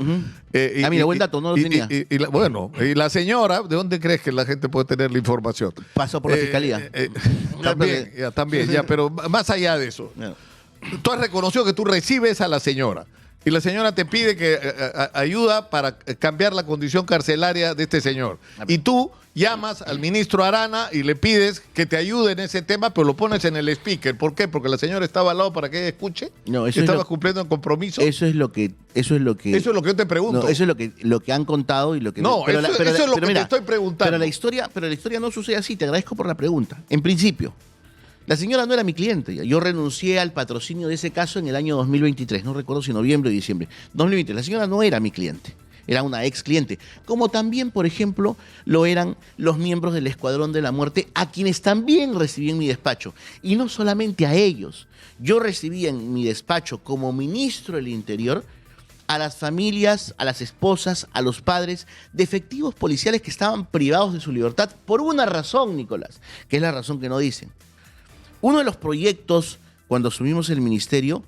Speaker 2: Mira, buen dato, no lo tenía.
Speaker 1: Y la señora, ¿de dónde crees que la gente puede tener la información?
Speaker 2: Pasó por la fiscalía.
Speaker 1: También, pero más allá de eso.
Speaker 2: No.
Speaker 1: Tú has reconocido que tú recibes a la señora. Y la señora te pide que ayuda para cambiar la condición carcelaria de este señor. Y tú llamas al ministro Arana y le pides que te ayude en ese tema, pero lo pones en el speaker. ¿Por qué? Porque la señora estaba al lado para que ella escuche.
Speaker 2: No, eso
Speaker 1: estaba cumpliendo el compromiso.
Speaker 2: Eso es lo que yo te pregunto. No, eso es lo que han contado y lo que
Speaker 1: eso es lo que te estoy preguntando.
Speaker 2: Pero la historia no sucede así. Te agradezco por la pregunta. En principio, la señora no era mi cliente. Yo renuncié al patrocinio de ese caso en el año 2023. No recuerdo si noviembre o diciembre. 2023. La señora no era mi cliente. Era una ex cliente. Como también, por ejemplo, lo eran los miembros del Escuadrón de la Muerte, a quienes también recibí en mi despacho. Y no solamente a ellos. Yo recibí en mi despacho, como ministro del Interior, a las familias, a las esposas, a los padres de efectivos policiales que estaban privados de su libertad por una razón, Nicolás, que es la razón que no dicen. Uno de los proyectos, cuando asumimos el ministerio,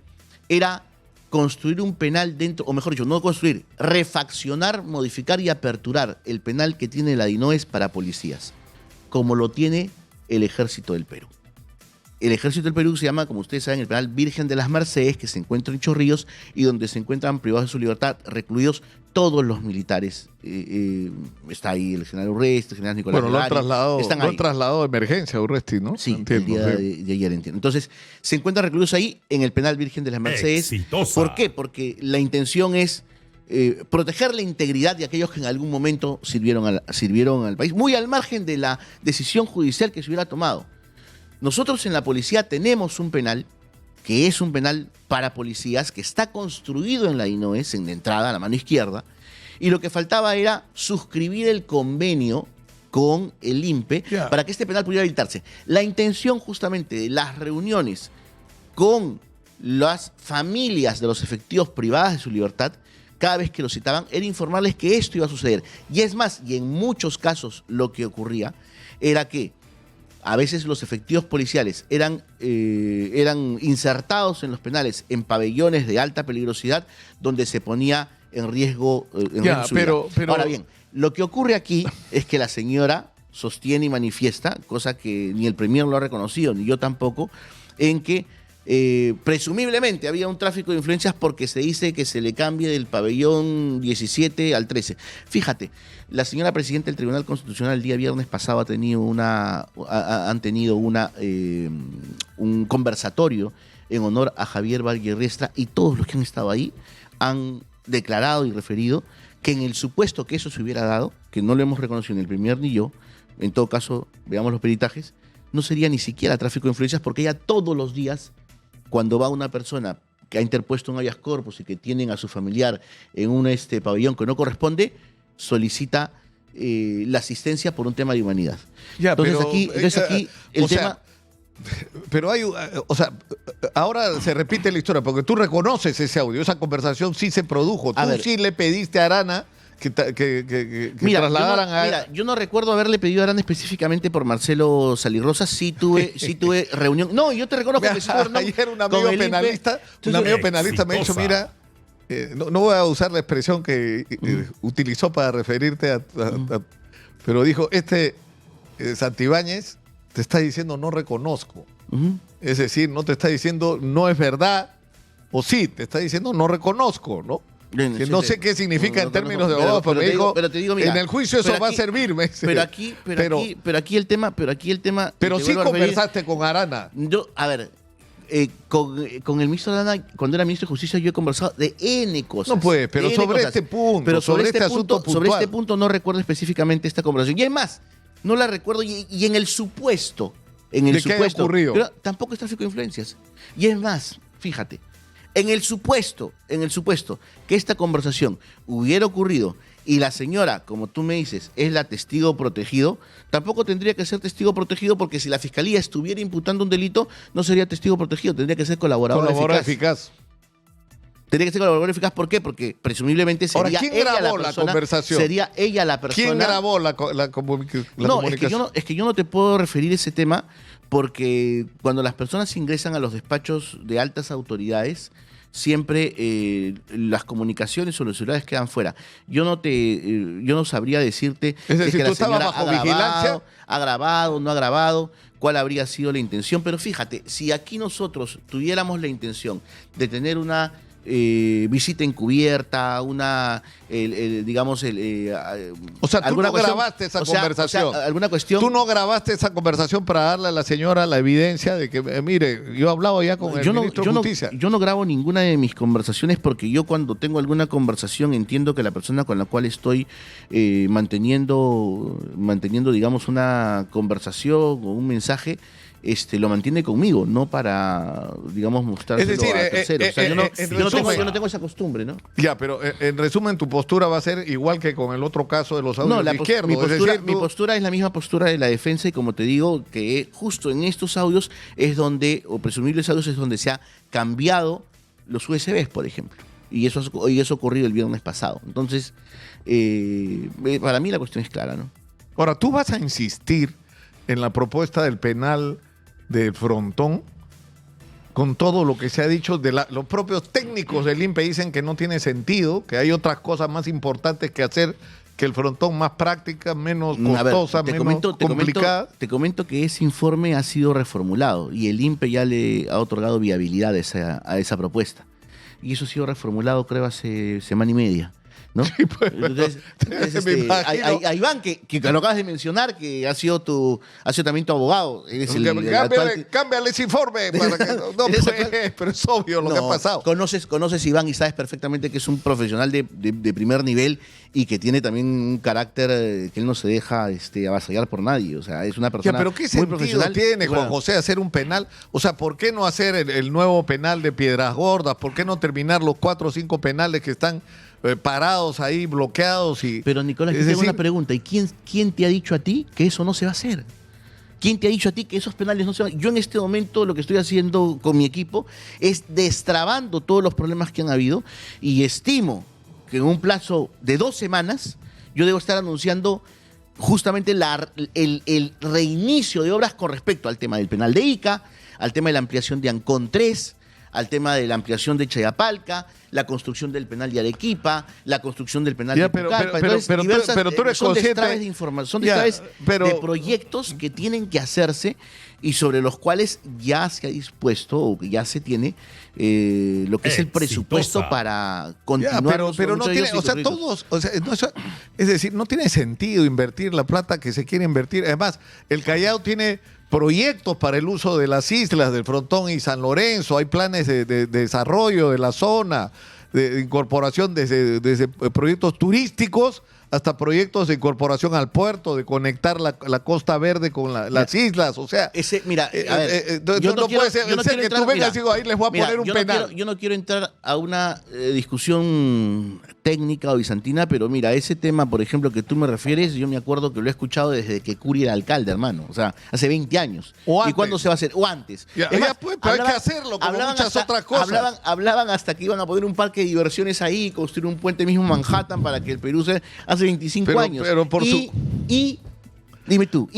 Speaker 2: era construir un penal dentro, o mejor dicho, no construir, refaccionar, modificar y aperturar el penal que tiene la DINOES para policías, como lo tiene el Ejército del Perú. El Ejército del Perú se llama, como ustedes saben, el penal Virgen de las Mercedes, que se encuentra en Chorrillos y donde se encuentran privados de su libertad, recluidos todos los militares. Está ahí el general Urresti, el general Nicolás
Speaker 1: Bueno, lo han trasladado de emergencia a Urresti, ¿no?
Speaker 2: Sí,
Speaker 1: entiendo,
Speaker 2: el día de ayer, entiendo. Entonces, se encuentran recluidos ahí en el penal Virgen de las Mercedes.
Speaker 3: Exitosa.
Speaker 2: ¿Por qué? Porque la intención es proteger la integridad de aquellos que en algún momento sirvieron al país, muy al margen de la decisión judicial que se hubiera tomado. Nosotros en la policía tenemos un penal, que es un penal para policías, que está construido en la DINOES, en la entrada, a la mano izquierda, y lo que faltaba era suscribir el convenio con el INPE para que este penal pudiera habilitarse. La intención justamente de las reuniones con las familias de los efectivos privadas de su libertad, cada vez que lo citaban, era informarles que esto iba a suceder. Y es más, y en muchos casos lo que ocurría era que a veces los efectivos policiales eran insertados en los penales en pabellones de alta peligrosidad donde se ponía en riesgo, su vida. Ahora bien, lo que ocurre aquí es que la señora sostiene y manifiesta, cosa que ni el Premier lo ha reconocido, ni yo tampoco, en que presumiblemente había un tráfico de influencias porque se dice que se le cambie del pabellón 17 al 13. Fíjate, la señora presidenta del Tribunal Constitucional el día viernes pasado han tenido un conversatorio en honor a Javier Valguerriestra y todos los que han estado ahí han declarado y referido que en el supuesto que eso se hubiera dado, que no lo hemos reconocido ni el Premier ni yo, en todo caso, veamos los peritajes, no sería ni siquiera tráfico de influencias porque ella todos los días, cuando va una persona que ha interpuesto un habeas corpus y que tienen a su familiar en un pabellón que no corresponde, solicita la asistencia por un tema de humanidad.
Speaker 1: Pero hay, ahora se repite la historia, porque tú reconoces ese audio, esa conversación sí se produjo. Tú sí le pediste a Arana que trasladaran
Speaker 2: yo no recuerdo haberle pedido a Arana específicamente por Marcelo Salirrosa. Sí tuve reunión. No, yo te reconozco que sí tuve reunión.
Speaker 1: Ayer un amigo penalista me ha dicho, mira, no voy a usar la expresión que utilizó para referirte pero dijo, Santibáñez te está diciendo no reconozco. Es decir, no te está diciendo no es verdad, o sí, te está diciendo no reconozco, ¿no? Que no sé qué significa en términos de abogados, pero me dijo,
Speaker 2: te digo, mira,
Speaker 1: en el juicio eso va a servirme.
Speaker 2: Pero aquí el tema.
Speaker 1: Pero sí conversaste con Arana.
Speaker 2: Con el ministro Arana, cuando era ministro de Justicia, yo he conversado de N cosas.
Speaker 1: No puede, pero sobre este punto,
Speaker 2: pero sobre este
Speaker 1: asunto puntual.
Speaker 2: Sobre este punto no recuerdo específicamente esta conversación. Y además, no la recuerdo y en el supuesto.
Speaker 1: ¿De qué haya ocurrido?
Speaker 2: Pero tampoco es tráfico de influencias. Y es más, fíjate, En el supuesto que esta conversación hubiera ocurrido y la señora, como tú me dices, es la testigo protegido, tampoco tendría que ser testigo protegido, porque si la fiscalía estuviera imputando un delito, no sería testigo protegido, tendría que ser colaborador eficaz. Tendría que ser colaborador eficaz, ¿por qué? Porque presumiblemente sería
Speaker 1: Ahora, ¿quién
Speaker 2: ella
Speaker 1: grabó
Speaker 2: la
Speaker 1: la
Speaker 2: persona,
Speaker 1: conversación?
Speaker 2: Sería ella la persona.
Speaker 1: ¿Quién grabó la comunicación?
Speaker 2: Es que yo no te puedo referir a ese tema, porque cuando las personas ingresan a los despachos de altas autoridades, siempre las comunicaciones o los celulares quedan fuera. Yo no sabría decirte
Speaker 1: Es decir,
Speaker 2: si
Speaker 1: tú
Speaker 2: la
Speaker 1: estabas
Speaker 2: señora
Speaker 1: bajo vigilancia.
Speaker 2: ha grabado, no ha grabado, cuál habría sido la intención. Pero fíjate, si aquí nosotros tuviéramos la intención de tener una visita encubierta, digamos,
Speaker 1: o sea, tú no grabaste esa conversación.
Speaker 2: O sea, alguna cuestión.
Speaker 1: Tú no grabaste esa conversación para darle a la señora la evidencia de que, mire, yo he hablado ya con el ministro de Justicia.
Speaker 2: Yo no grabo ninguna de mis conversaciones, porque yo, cuando tengo alguna conversación, entiendo que la persona con la cual estoy manteniendo, digamos, una conversación o un mensaje, lo mantiene conmigo, no para, digamos, mostrárselo a terceros. O sea, yo no tengo esa costumbre, ¿no?
Speaker 1: Ya, pero en resumen, tu postura va a ser igual que con el otro caso de los audios de izquierda.
Speaker 2: Mi postura es la misma postura de la defensa, y como te digo, que justo en estos audios es donde, o presumibles audios, es donde se ha cambiado los USBs, por ejemplo. Y eso ha ocurrido el viernes pasado. Entonces, para mí la cuestión es clara, ¿no?
Speaker 1: Ahora, tú vas a insistir en la propuesta del penal de Frontón, con todo lo que se ha dicho de los propios técnicos del INPE dicen que no tiene sentido, que hay otras cosas más importantes que hacer que el Frontón, más práctica, menos costosa, menos complicada.
Speaker 2: Te comento que ese informe ha sido reformulado y el INPE ya le ha otorgado viabilidad a esa propuesta. Y eso ha sido reformulado, creo, hace semana y media, ¿no?
Speaker 1: Sí, pues,
Speaker 2: entonces a Iván, que lo acabas de mencionar, que ha sido también tu abogado.
Speaker 1: Cámbiale ese informe. Para que, pero es obvio lo que ha pasado.
Speaker 2: Conoces a Iván y sabes perfectamente que es un profesional de primer nivel, y que tiene también un carácter que él no se deja avasallar por nadie. O sea, es una persona
Speaker 1: pero ¿qué
Speaker 2: muy
Speaker 1: sentido
Speaker 2: profesional.
Speaker 1: tiene, Juan José, hacer un penal? O sea, ¿por qué no hacer el nuevo penal de Piedras Gordas? ¿Por qué no terminar los 4 o 5 penales que están parados ahí, bloqueados?
Speaker 2: Pero, Nicolás, yo tengo una pregunta. ¿Y quién te ha dicho a ti que eso no se va a hacer? ¿Quién te ha dicho a ti que esos penales no se van a hacer? Yo en este momento lo que estoy haciendo con mi equipo es destrabando todos los problemas que han habido, y estimo que en un plazo de 2 semanas yo debo estar anunciando justamente el reinicio de obras con respecto al tema del penal de Ica, al tema de la ampliación de Ancón 3, al tema de la ampliación de Chayapalca, la construcción del penal de Arequipa, la construcción del penal de Pucallpa.
Speaker 1: Pero tú eres
Speaker 2: son
Speaker 1: consciente...
Speaker 2: destraves de información, son destraves de proyectos que tienen que hacerse, y sobre los cuales ya se ha dispuesto, o que ya se tiene lo que es el presupuesto para continuar.
Speaker 1: Pero no tiene, es decir, no tiene sentido invertir la plata que se quiere invertir. Además, el Callao tiene proyectos para el uso de las islas del Frontón y San Lorenzo, hay planes de desarrollo de la zona, de incorporación desde proyectos turísticos hasta proyectos de incorporación al puerto, de conectar la Costa Verde con las islas. O sea, no puede ser que tú vengas y digo, ahí les voy a poner un penal.
Speaker 2: Yo no quiero entrar a una discusión técnica o bizantina, pero mira, ese tema, por ejemplo, que tú me refieres, yo me acuerdo que lo he escuchado desde que Curi era alcalde, hermano. O sea, hace 20 años. ¿Y cuándo se va a hacer? O antes.
Speaker 1: Pero hay que hacerlo, como muchas otras cosas.
Speaker 2: Hablaban hasta que iban a poner un parque de diversiones ahí y construir un puente mismo en Manhattan para que el Perú se... Hace 25 años.
Speaker 1: Pero por
Speaker 2: dime tú.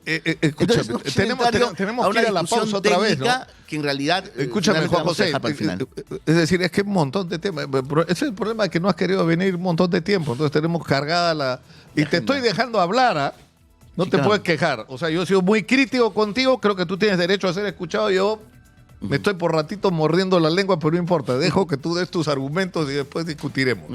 Speaker 1: Escúchame, tenemos que ir a la pausa otra vez, ¿no?
Speaker 2: Que en realidad...
Speaker 1: Escúchame, Juan José. Es decir, es que un montón de temas. Ese es el problema, de que no has querido venir un montón de tiempo. Entonces tenemos cargada la... Y te estoy dejando hablar, ¿ah? No te puedes quejar. O sea, yo he sido muy crítico contigo. Creo que tú tienes derecho a ser escuchado. Yo me estoy por ratito mordiendo la lengua, pero no importa. Dejo que tú des tus argumentos y después discutiremos.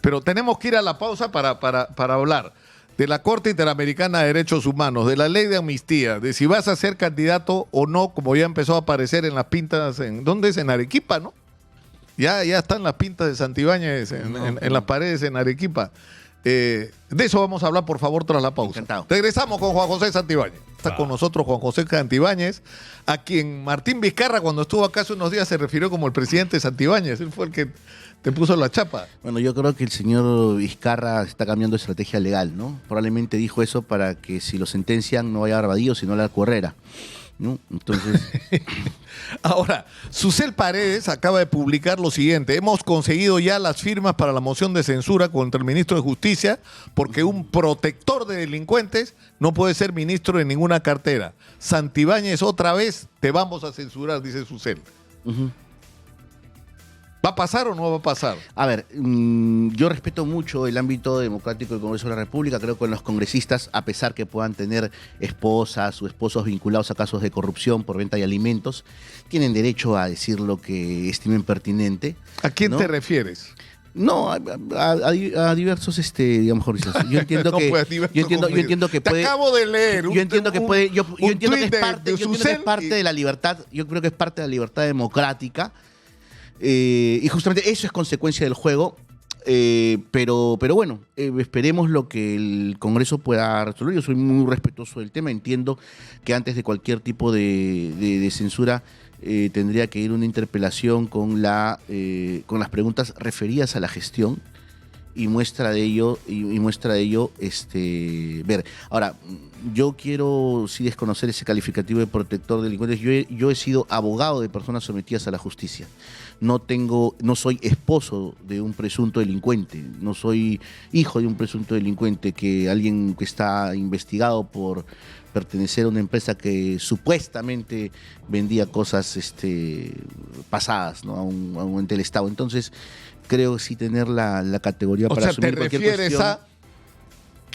Speaker 1: Pero tenemos que ir a la pausa para hablar de la Corte Interamericana de Derechos Humanos, de la ley de amnistía, de si vas a ser candidato o no, como ya empezó a aparecer en las pintas, ¿dónde es? En Arequipa, ¿no? Ya están las pintas de Santibáñez en las paredes en Arequipa. De eso vamos a hablar, por favor, tras la pausa.
Speaker 2: Encantado.
Speaker 1: Regresamos con Juan José Santibáñez. Está con nosotros Juan José Santibáñez, a quien Martín Vizcarra, cuando estuvo acá hace unos días, se refirió como el presidente Santibáñez. Él fue el que te puso la chapa.
Speaker 2: Bueno, yo creo que el señor Vizcarra está cambiando de estrategia legal, ¿no? Probablemente dijo eso para que si lo sentencian no vaya a Barbadillo, sino a la Correra, ¿no? Entonces...
Speaker 1: Ahora, Susel Paredes acaba de publicar lo siguiente: hemos conseguido ya las firmas para la moción de censura contra el ministro de Justicia porque un protector de delincuentes no puede ser ministro de ninguna cartera. Santibáñez, otra vez te vamos a censurar, dice Susel. ¿Va a pasar o no va a pasar?
Speaker 2: A ver, yo respeto mucho el ámbito democrático del Congreso de la República. Creo que los congresistas, a pesar que puedan tener esposas o esposos vinculados a casos de corrupción por venta de alimentos, tienen derecho a decir lo que estimen pertinente.
Speaker 1: ¿A quién
Speaker 2: ¿no?
Speaker 1: te refieres?
Speaker 2: No, a diversos, digamos, juristas. Yo entiendo
Speaker 1: No,
Speaker 2: que,
Speaker 1: pues,
Speaker 2: yo entiendo que puede.
Speaker 1: Te acabo de leer.
Speaker 2: Yo entiendo que puede. Yo entiendo que es
Speaker 1: tuit
Speaker 2: parte,
Speaker 1: de
Speaker 2: yo entiendo que es
Speaker 1: Susel
Speaker 2: parte de la libertad. Yo creo que es parte de la libertad democrática. Y justamente eso es consecuencia del juego. Pero bueno, esperemos lo que el Congreso pueda resolver. Yo soy muy respetuoso del tema. Entiendo que antes de cualquier tipo de censura tendría que ir una interpelación con las preguntas referidas a la gestión y muestra de ello ver. Ahora, yo quiero sí desconocer ese calificativo de protector de delincuentes. Yo he sido abogado de personas sometidas a la justicia. No soy esposo de un presunto delincuente, no soy hijo de un presunto delincuente, alguien que está investigado por pertenecer a una empresa que supuestamente vendía cosas pasadas, ¿no? a un ente del Estado. Entonces, creo sí tener la categoría para asumir cualquier cuestión.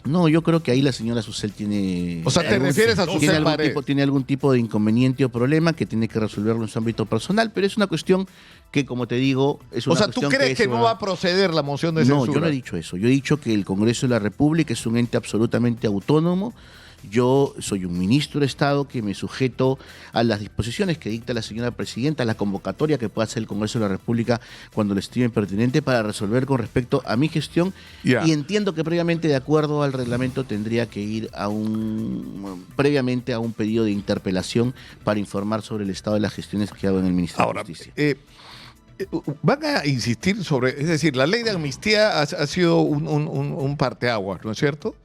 Speaker 2: No, yo creo que ahí la señora Susel tiene...
Speaker 1: O sea, ¿te refieres a Susel Paredes?
Speaker 2: Tiene algún tipo de inconveniente o problema que tiene que resolverlo en su ámbito personal, pero es una cuestión que, como te digo, es una cuestión que...
Speaker 1: ¿tú crees que no va a proceder la moción de censura?
Speaker 2: No, yo no he dicho eso. Yo he dicho que el Congreso de la República es un ente absolutamente autónomo. Yo soy un ministro de Estado que me sujeto a las disposiciones que dicta la señora presidenta, a la convocatoria que pueda hacer el Congreso de la República cuando lo estime pertinente para resolver con respecto a mi gestión. Y entiendo que previamente, de acuerdo al reglamento, tendría que ir previamente a un pedido de interpelación para informar sobre el estado de las gestiones que hago en el Ministerio de Justicia.
Speaker 1: Van a insistir sobre, es decir, la ley de amnistía ha sido un parteaguas, ¿no es cierto?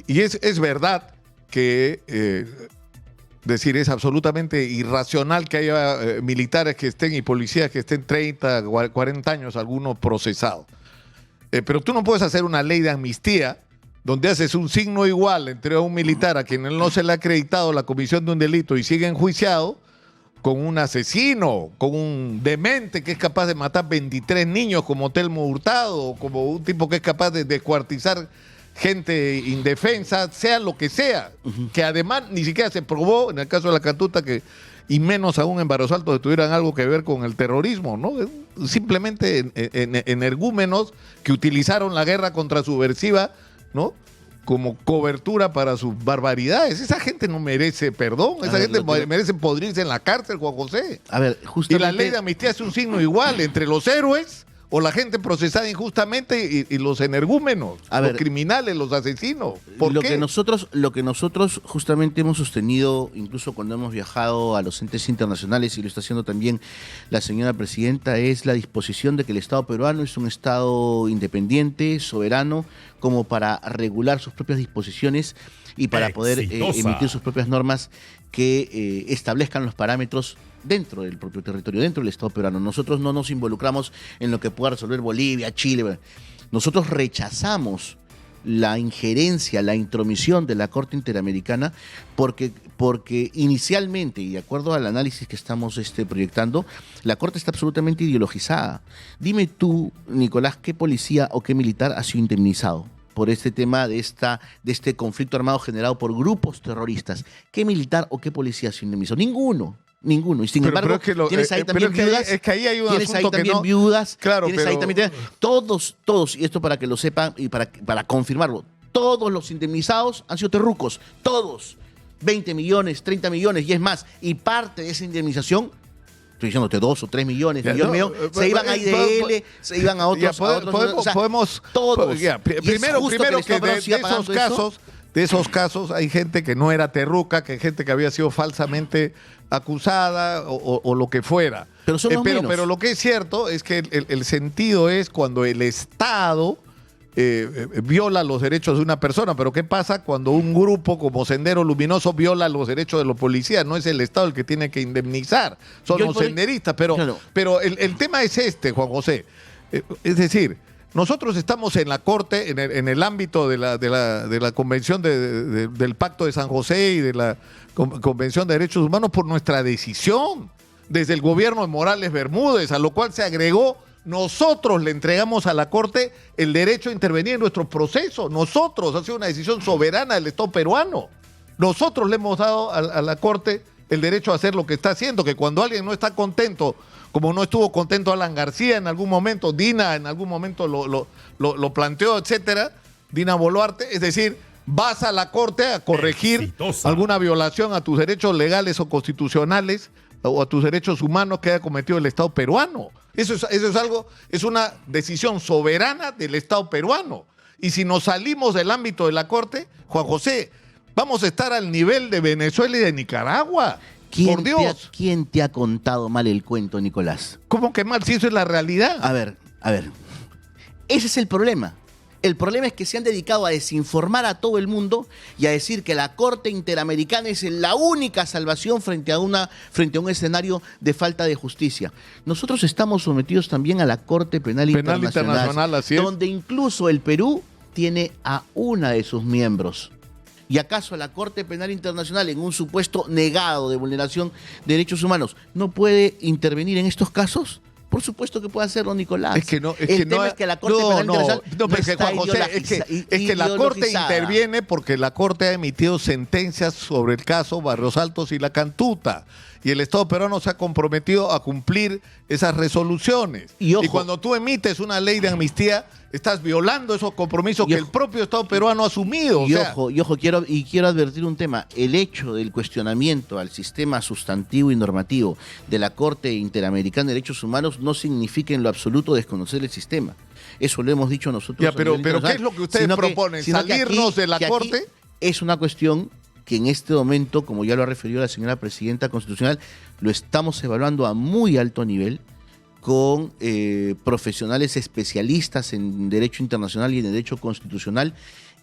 Speaker 1: Y es verdad que, es absolutamente irracional que haya militares que estén y policías que estén 30, 40 años, algunos procesados. Pero tú no puedes hacer una ley de amnistía donde haces un signo igual entre un militar a quien no se le ha acreditado la comisión de un delito y sigue enjuiciado, con un asesino, con un demente que es capaz de matar 23 niños como Telmo Hurtado, como un tipo que es capaz de descuartizar gente indefensa, sea lo que sea, que además ni siquiera se probó, en el caso de la Catuta, y menos aún en Barros Altos, que tuvieran algo que ver con el terrorismo, ¿no? Simplemente energúmenos que utilizaron la guerra contra subversiva, ¿no?, como cobertura para sus barbaridades. Esa gente no merece perdón, esa gente merece podrirse en la cárcel, Juan José.
Speaker 2: A ver, justamente...
Speaker 1: Y la ley de amnistía es un signo igual entre los héroes o la gente procesada injustamente y los energúmenos, los criminales, los asesinos. ¿Por qué?
Speaker 2: Lo que nosotros justamente hemos sostenido, incluso cuando hemos viajado a los entes internacionales, y lo está haciendo también la señora presidenta, es la disposición de que el Estado peruano es un Estado independiente, soberano, como para regular sus propias disposiciones y para poder emitir sus propias normas que establezcan los parámetros dentro del propio territorio, dentro del Estado peruano. Nosotros no nos involucramos en lo que pueda resolver Bolivia, Chile. Nosotros rechazamos la injerencia, la intromisión de la Corte Interamericana porque inicialmente, y de acuerdo al análisis que estamos proyectando, la Corte está absolutamente ideologizada. Dime tú, Nicolás, ¿qué policía o qué militar ha sido indemnizado por este tema de este conflicto armado generado por grupos terroristas? ¿Qué militar o qué policía ha sido indemnizado? Ninguno. Y sin embargo, tienes ahí también viudas.
Speaker 1: Es que ahí hay un
Speaker 2: tienes ahí también
Speaker 1: no,
Speaker 2: viudas.
Speaker 1: Claro,
Speaker 2: tienes ahí también, todos, y esto para que lo sepan y para confirmarlo, todos los indemnizados han sido terrucos. Todos. 20 millones, 30 millones y es más. Y parte de esa indemnización, estoy diciéndote 2 o 3 millones, se iban a IDL, se iban a otros.
Speaker 1: Podemos.
Speaker 2: Todos.
Speaker 1: Primero que de esos casos. de esos casos hay gente que no era terruca, que hay gente que había sido falsamente acusada o lo que fuera.
Speaker 2: Pero son los menos.
Speaker 1: Pero lo que es cierto es que el sentido es cuando el Estado viola los derechos de una persona. Pero ¿qué pasa cuando un grupo como Sendero Luminoso viola los derechos de los policías? No es el Estado el que tiene que indemnizar, son los senderistas. Pero el tema es este, Juan José. Es decir, nosotros estamos en la Corte, en el ámbito de la Convención del Pacto de San José y de la Convención de Derechos Humanos por nuestra decisión, desde el gobierno de Morales Bermúdez, a lo cual se agregó, nosotros le entregamos a la Corte el derecho a intervenir en nuestro proceso. Nosotros, ha sido una decisión soberana del Estado peruano. Nosotros le hemos dado a la Corte el derecho a hacer lo que está haciendo, que cuando alguien no está contento, como no estuvo contento Alan García en algún momento, Dina en algún momento lo planteó, etcétera, Dina Boluarte, es decir, vas a la Corte a corregir alguna violación a tus derechos legales o constitucionales o a tus derechos humanos que haya cometido el Estado peruano. Eso es algo, es una decisión soberana del Estado peruano. Y si nos salimos del ámbito de la Corte, Juan José, vamos a estar al nivel de Venezuela y de Nicaragua. Por Dios.
Speaker 2: ¿Quién te ha contado mal el cuento, Nicolás?
Speaker 1: ¿Cómo que mal? Si eso es la realidad.
Speaker 2: A ver. Ese es el problema. El problema es que se han dedicado a desinformar a todo el mundo y a decir que la Corte Interamericana es la única salvación frente a un escenario de falta de justicia. Nosotros estamos sometidos también a la Corte Penal Internacional,
Speaker 1: así es.
Speaker 2: Donde incluso el Perú tiene a una de sus miembros. ¿Y acaso la Corte Penal Internacional, en un supuesto negado de vulneración de derechos humanos, no puede intervenir en estos casos? Por supuesto que puede hacerlo, Nicolás.
Speaker 1: Es que la Corte Penal Internacional la Corte interviene porque la Corte ha emitido sentencias sobre el caso Barrios Altos y La Cantuta. Y el Estado peruano se ha comprometido a cumplir esas resoluciones. Y cuando tú emites una ley de amnistía, estás violando esos compromisos que el propio Estado peruano ha asumido.
Speaker 2: Quiero advertir un tema. El hecho del cuestionamiento al sistema sustantivo y normativo de la Corte Interamericana de Derechos Humanos no significa en lo absoluto desconocer el sistema. Eso lo hemos dicho nosotros.
Speaker 1: Pero ¿qué es lo que ustedes proponen? ¿Salirnos de la Corte?
Speaker 2: Es una cuestión que en este momento, como ya lo ha referido la señora Presidenta Constitucional, lo estamos evaluando a muy alto nivel con profesionales especialistas en Derecho Internacional y en Derecho Constitucional,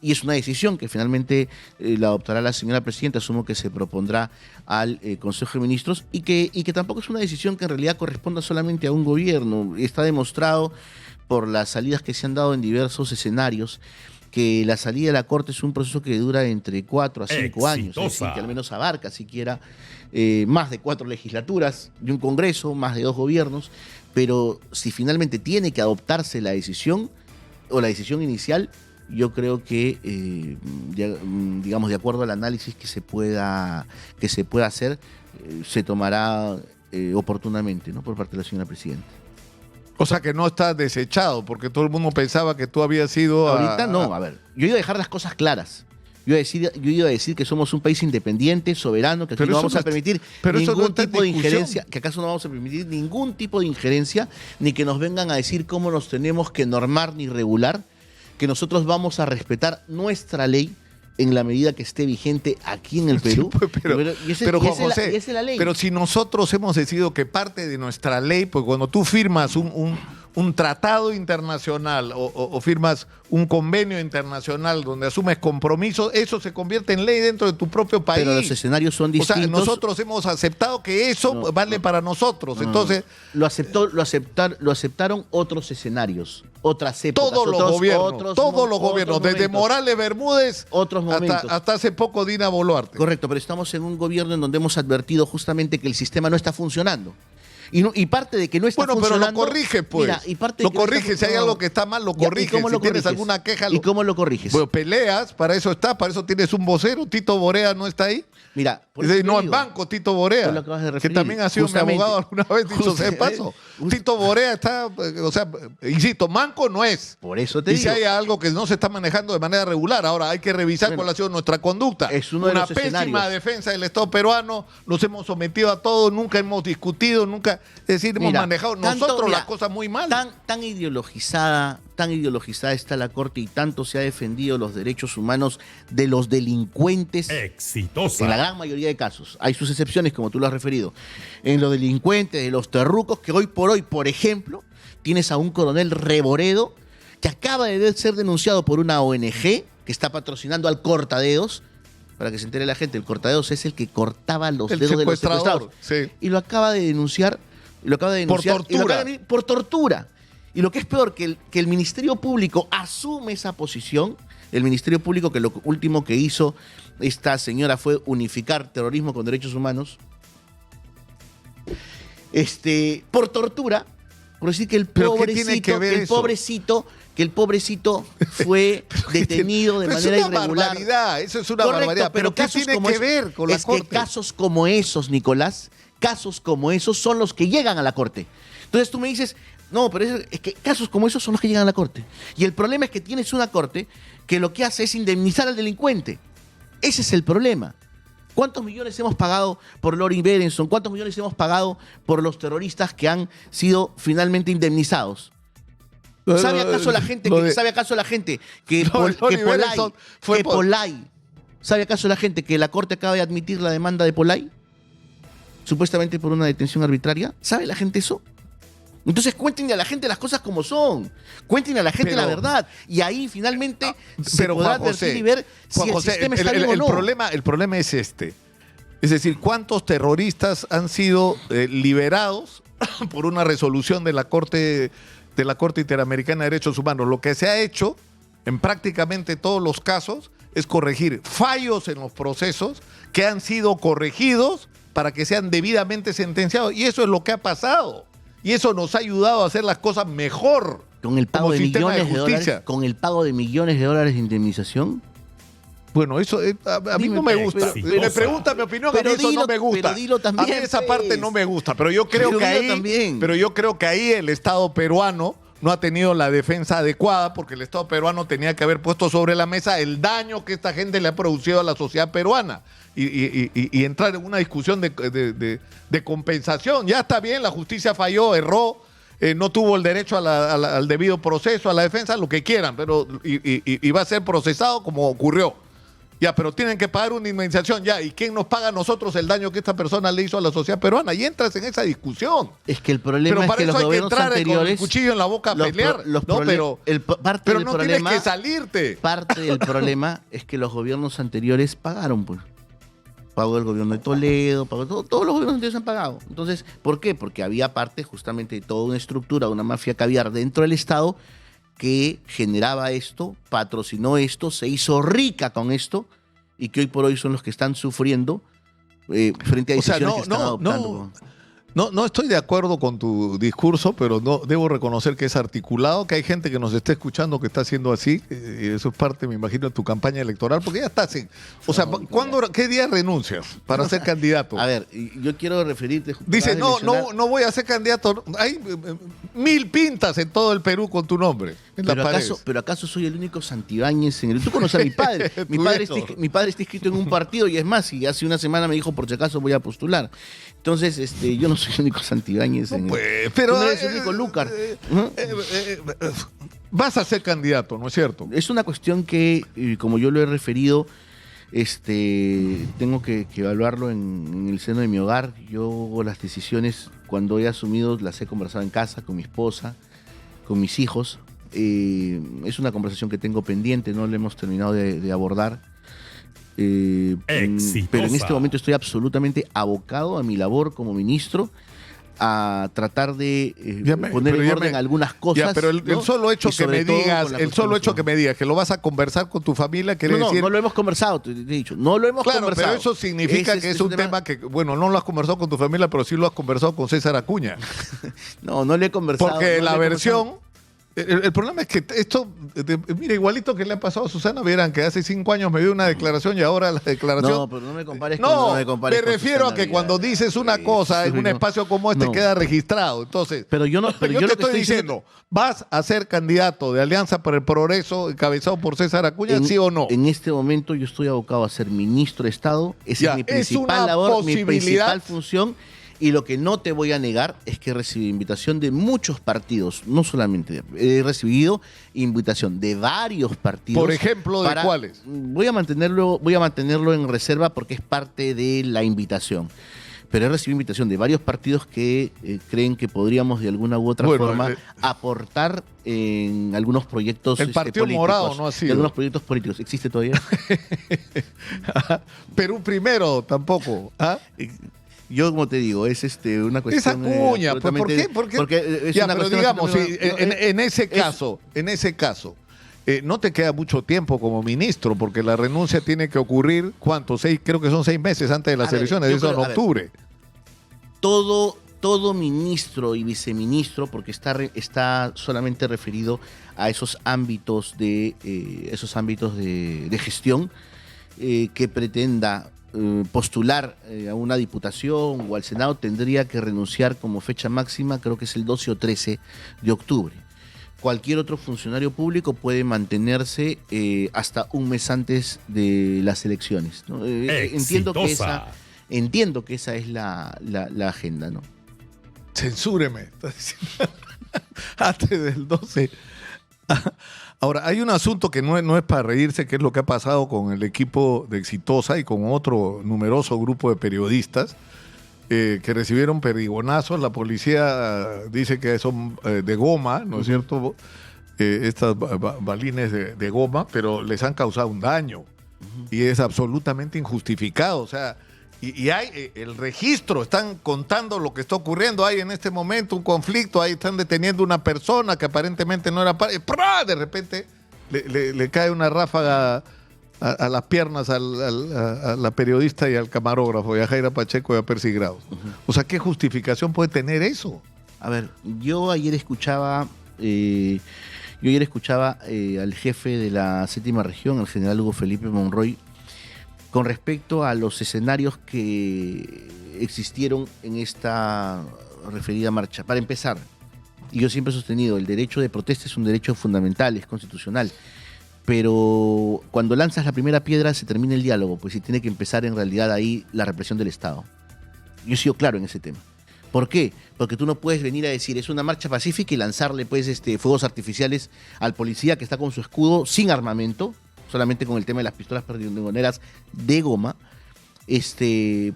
Speaker 2: y es una decisión que finalmente la adoptará la señora Presidenta, asumo que se propondrá al Consejo de Ministros, y que tampoco es una decisión que en realidad corresponda solamente a un gobierno. Está demostrado por las salidas que se han dado en diversos escenarios que la salida de la Corte es un proceso que dura entre 4 a 5 años, es decir, que al menos abarca siquiera más de 4 legislaturas de un Congreso, más de 2 gobiernos, pero si finalmente tiene que adoptarse la decisión o la decisión inicial, yo creo que, digamos, de acuerdo al análisis que se pueda hacer, se tomará oportunamente, ¿no?, por parte de la señora Presidenta.
Speaker 1: O sea que no está desechado, porque todo el mundo pensaba que tú habías sido...
Speaker 2: Ahorita no, a ver, yo iba a dejar las cosas claras. Yo iba a decir que somos un país independiente, soberano, que aquí no vamos a permitir ningún tipo de injerencia, que acaso no vamos a permitir ningún tipo de injerencia, ni que nos vengan a decir cómo nos tenemos que normar ni regular, que nosotros vamos a respetar nuestra ley en la medida que esté vigente aquí en el Perú.
Speaker 1: Esa es la ley. Pero si nosotros hemos decidido que parte de nuestra ley, pues cuando tú firmas un tratado internacional o firmas un convenio internacional donde asumes compromisos, eso se convierte en ley dentro de tu propio país.
Speaker 2: Pero los escenarios son distintos.
Speaker 1: O sea, nosotros hemos aceptado que eso vale para nosotros. Entonces,
Speaker 2: lo aceptaron otros escenarios, otras épocas.
Speaker 1: Todos los gobiernos, desde Morales Bermúdez hasta hace poco Dina Boluarte.
Speaker 2: Correcto, pero estamos en un gobierno en donde hemos advertido justamente que el sistema no está funcionando. Y parte de que no está funcionando...
Speaker 1: Bueno, pero lo corrige, pues.
Speaker 2: Mira,
Speaker 1: lo corrige. Si hay algo que está mal, lo corrige. Si tienes alguna queja...
Speaker 2: ¿Y cómo lo corriges?
Speaker 1: Bueno, peleas, para eso tienes un vocero. Tito Borea no está ahí.
Speaker 2: Mira,
Speaker 1: no en banco, Tito Borea, que también ha sido mi abogado alguna vez, dicho sea de paso. Tito Borea está, o sea, insisto, manco no es.
Speaker 2: Por eso te digo.
Speaker 1: Y si hay algo que no se está manejando de manera regular, ahora hay que revisar cuál ha sido nuestra conducta.
Speaker 2: Es una
Speaker 1: pésima defensa del Estado peruano, nos hemos sometido a todo, nunca hemos discutido, nunca, es decir, hemos manejado nosotros las cosas muy mal.
Speaker 2: Tan ideologizada tan ideologizada está la Corte y tanto se ha defendido los derechos humanos de los delincuentes.
Speaker 3: Exitosa.
Speaker 2: En la gran mayoría de casos. Hay sus excepciones, como tú lo has referido. En los delincuentes, de los terrucos, que hoy por hoy, por ejemplo, tienes a un coronel Reboredo que acaba de ser denunciado por una ONG que está patrocinando al cortadedos. Para que se entere la gente, el cortadedos es el que cortaba los dedos de los secuestrados.
Speaker 1: Sí.
Speaker 2: Y lo acaba de denunciar.
Speaker 1: Por tortura.
Speaker 2: Por tortura. Y lo que es peor, que el Ministerio Público asume esa posición. El Ministerio Público, que lo último que hizo esta señora fue unificar terrorismo con derechos humanos. Por tortura. Por decir que el pobrecito fue detenido de manera irregular.
Speaker 1: Eso es una
Speaker 2: Correcto,
Speaker 1: barbaridad. Pero ¿qué tiene que ver con la Corte?
Speaker 2: Que casos como esos, Nicolás, casos como esos son los que llegan a la Corte. Entonces tú me dices, no, pero es que casos como esos son los que llegan a la Corte. Y el problema es que tienes una Corte que lo que hace es indemnizar al delincuente. Ese es el problema. ¿Cuántos millones hemos pagado por Lori Berenson? ¿Cuántos millones hemos pagado por los terroristas que han sido finalmente indemnizados? ¿Sabe acaso la gente que la Corte acaba de admitir la demanda de Polay? Supuestamente por una detención arbitraria. ¿Sabe la gente eso? Entonces cuéntenle a la gente las cosas como son. Cuéntenle a la gente la verdad. Y ahí finalmente se podrá advertir y ver si el sistema está bien o no.
Speaker 1: El problema es este. Es decir, ¿cuántos terroristas han sido liberados por una resolución de la Corte Interamericana de Derechos Humanos? Lo que se ha hecho en prácticamente todos los casos es corregir fallos en los procesos que han sido corregidos para que sean debidamente sentenciados. Y eso es lo que ha pasado. Y eso nos ha ayudado a hacer las cosas mejor.
Speaker 2: Con el pago de millones
Speaker 1: de
Speaker 2: dólares, con el pago de millones de dólares de indemnización.
Speaker 1: Bueno, eso a mí no me gusta. Si me pregunta mi opinión, a mí eso no me gusta.
Speaker 2: Pero dilo también,
Speaker 1: a mí esa parte no me gusta. Pero yo creo que ahí el Estado peruano no ha tenido la defensa adecuada, porque el Estado peruano tenía que haber puesto sobre la mesa el daño que esta gente le ha producido a la sociedad peruana y entrar en una discusión de compensación. Ya está bien, la justicia falló, erró, no tuvo el derecho al debido proceso, a la defensa, lo que quieran, pero y va a ser procesado como ocurrió. Ya, pero tienen que pagar una indemnización, ya. ¿Y quién nos paga a nosotros el daño que esta persona le hizo a la sociedad peruana? Y entras en esa discusión.
Speaker 2: Es que el problema es que los gobiernos anteriores...
Speaker 1: con el cuchillo en la boca a pelear. Pero no tienes que salirte.
Speaker 2: Parte del problema es que los gobiernos anteriores pagaron, pues. Pagó el gobierno de Toledo, todos los gobiernos anteriores han pagado. Entonces, ¿por qué? Porque había parte justamente de toda una estructura, una mafia caviar dentro del Estado que generaba esto, patrocinó esto, se hizo rica con esto y que hoy por hoy son los que están sufriendo frente a decisiones que están adoptando.
Speaker 1: No estoy de acuerdo con tu discurso, pero no debo reconocer que es articulado, que hay gente que nos está escuchando que está haciendo así, y eso es parte, me imagino, de tu campaña electoral, porque ya estás en... O sea, ¿qué día renuncias para ser candidato?
Speaker 2: A ver, yo quiero referirte...
Speaker 1: Dice, no voy a ser candidato. Hay 1000 pintas en todo el Perú con tu nombre en las paredes.
Speaker 2: Pero ¿acaso soy el único Santibáñez en el... Tú conoces a mi padre. mi padre está inscrito en un partido y es más, y hace una semana me dijo, por si acaso voy a postular. Entonces, yo no soy el único Santibáñez.
Speaker 1: Pero
Speaker 2: no eres el único Lúcar.
Speaker 1: Vas a ser candidato, ¿no es cierto?
Speaker 2: Es una cuestión que, como yo lo he referido, tengo que evaluarlo en el seno de mi hogar. Yo las decisiones, cuando he asumido, las he conversado en casa, con mi esposa, con mis hijos. Es una conversación que tengo pendiente, no la hemos terminado de abordar. Pero en este momento estoy absolutamente abocado a mi labor como ministro, a tratar de poner en orden algunas cosas.
Speaker 1: Ya, pero el solo hecho que me digas, que lo vas a conversar con tu familia,
Speaker 2: no lo hemos conversado, te he dicho, no lo hemos conversado.
Speaker 1: Pero eso significa que es un tema que, bueno, no lo has conversado con tu familia, pero sí lo has conversado con César Acuña.
Speaker 2: No lo he conversado.
Speaker 1: Porque la versión... El problema es que esto, mira, igualito que le ha pasado a Susana, vieran que hace 5 años me dio una declaración y ahora la declaración...
Speaker 2: No, pero no me compares
Speaker 1: me refiero a que cuando dices una cosa en un espacio como este queda registrado. Entonces,
Speaker 2: pero yo
Speaker 1: te estoy diciendo, ¿vas a ser candidato de Alianza para el Progreso encabezado por César Acuña, sí o no?
Speaker 2: En este momento yo estoy abocado a ser ministro de Estado. Esa es mi principal labor, mi principal función. Y lo que no te voy a negar es que he recibido invitación de muchos partidos, no solamente, he recibido invitación de varios partidos.
Speaker 1: Por ejemplo, ¿de cuáles?
Speaker 2: Voy a mantenerlo en reserva porque es parte de la invitación. Pero he recibido invitación de varios partidos que creen que podríamos de alguna u otra forma aportar en algunos proyectos
Speaker 1: el Partido
Speaker 2: políticos.
Speaker 1: Morado no ha sido.
Speaker 2: Algunos proyectos políticos. ¿Existe todavía?
Speaker 1: Perú Primero tampoco. ¿Ah?
Speaker 2: Yo, como te digo, es una cuestión...
Speaker 1: Esa cuña, pues, ¿por qué? Porque es ya, una pero digamos, en ese caso, no te queda mucho tiempo como ministro, porque la renuncia tiene que ocurrir, ¿cuánto? Creo que son 6 meses antes de las elecciones, eso en octubre.
Speaker 2: Todo ministro y viceministro, porque está solamente referido a esos ámbitos de gestión que pretenda postular a una diputación o al Senado, tendría que renunciar como fecha máxima, creo que es el 12 o 13 de octubre. Cualquier otro funcionario público puede mantenerse hasta un mes antes de las elecciones, ¿no? Entiendo que esa es la agenda, ¿no?
Speaker 1: Censúreme, está diciendo. Antes del 12. Ahora, hay un asunto que no es para reírse, que es lo que ha pasado con el equipo de Exitosa y con otro numeroso grupo de periodistas que recibieron perdigonazos. La policía dice que son de goma, ¿no es cierto? Estas balines de goma, pero les han causado un daño. Y es absolutamente injustificado. O sea, y hay el registro, están contando lo que está ocurriendo. Hay en este momento un conflicto, ahí están deteniendo una persona que aparentemente no era de repente le cae una ráfaga a las piernas a la periodista y al camarógrafo, y a Jaira Pacheco y a Percy Graus. O sea, ¿qué justificación puede tener eso?
Speaker 2: A ver, yo ayer escuchaba al jefe de la 7ª región, el general Hugo Felipe Monroy, con respecto a los escenarios que existieron en esta referida marcha. Para empezar, y yo siempre he sostenido, el derecho de protesta es un derecho fundamental, es constitucional. Pero cuando lanzas la primera piedra se termina el diálogo, pues sí tiene que empezar en realidad ahí la represión del Estado. Yo he sido claro en ese tema. ¿Por qué? Porque tú no puedes venir a decir es una marcha pacífica y lanzarle pues fuegos artificiales al policía que está con su escudo sin armamento, solamente con el tema de las pistolas perdigoneras de goma,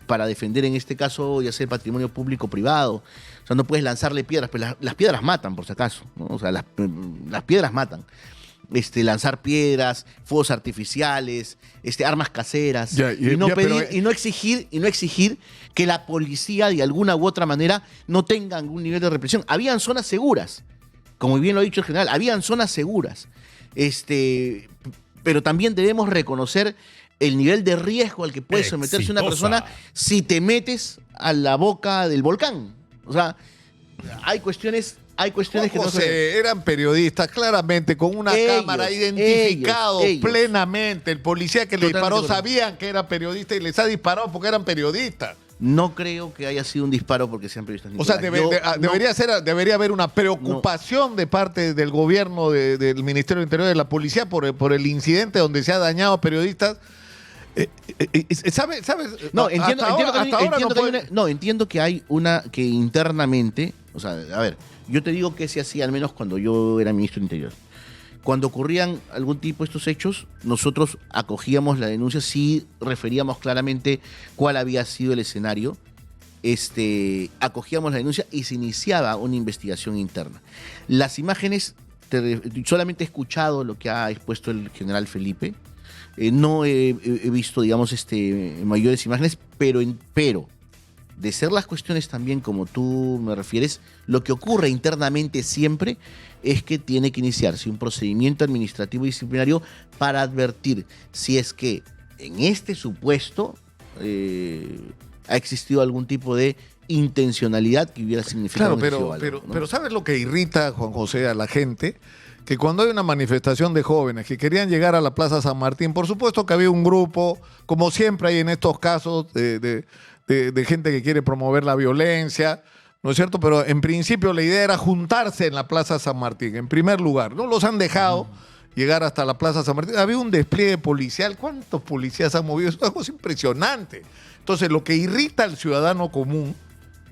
Speaker 2: para defender en este caso ya sea el patrimonio público o privado. O sea, no puedes lanzarle piedras, pues las piedras matan, por si acaso, ¿no? O sea, las piedras matan. Lanzar piedras, fuegos artificiales, armas caseras, y no exigir que la policía de alguna u otra manera no tenga algún nivel de represión. Habían zonas seguras, como bien lo ha dicho el general, habían zonas seguras, pero también debemos reconocer el nivel de riesgo al que puede someterse una persona si te metes a la boca del volcán. O sea, hay cuestiones que no
Speaker 1: se... Eran periodistas, claramente, con una cámara, identificados plenamente. El policía que le disparó sabían que era periodista y les ha disparado porque eran periodistas.
Speaker 2: No creo que haya sido un disparo porque sean periodistas.
Speaker 1: O sea, debería haber una preocupación de parte del gobierno, del Ministerio del Interior, de la policía, por el incidente donde se ha dañado a periodistas. ¿Sabes?
Speaker 2: No, entiendo que hay una que internamente, o sea, a ver, yo te digo que se hacía al menos cuando yo era ministro del Interior. Cuando ocurrían algún tipo de estos hechos, nosotros acogíamos la denuncia, sí referíamos claramente cuál había sido el escenario, acogíamos la denuncia y se iniciaba una investigación interna. Las imágenes, solamente he escuchado lo que ha expuesto el general Felipe, no he visto, digamos, mayores imágenes, pero de ser las cuestiones también como tú me refieres, lo que ocurre internamente siempre es que tiene que iniciarse un procedimiento administrativo y disciplinario para advertir si es que en este supuesto ha existido algún tipo de intencionalidad que hubiera significado
Speaker 1: pero ¿sabes lo que irrita, Juan José, a la gente? Que cuando hay una manifestación de jóvenes que querían llegar a la Plaza San Martín, por supuesto que había un grupo, como siempre hay en estos casos, de gente que quiere promover la violencia, ¿no es cierto? Pero en principio la idea era juntarse en la Plaza San Martín, en primer lugar. No los han dejado llegar hasta la Plaza San Martín. Había un despliegue policial. ¿Cuántos policías han movido? Es una cosa impresionante. Entonces, lo que irrita al ciudadano común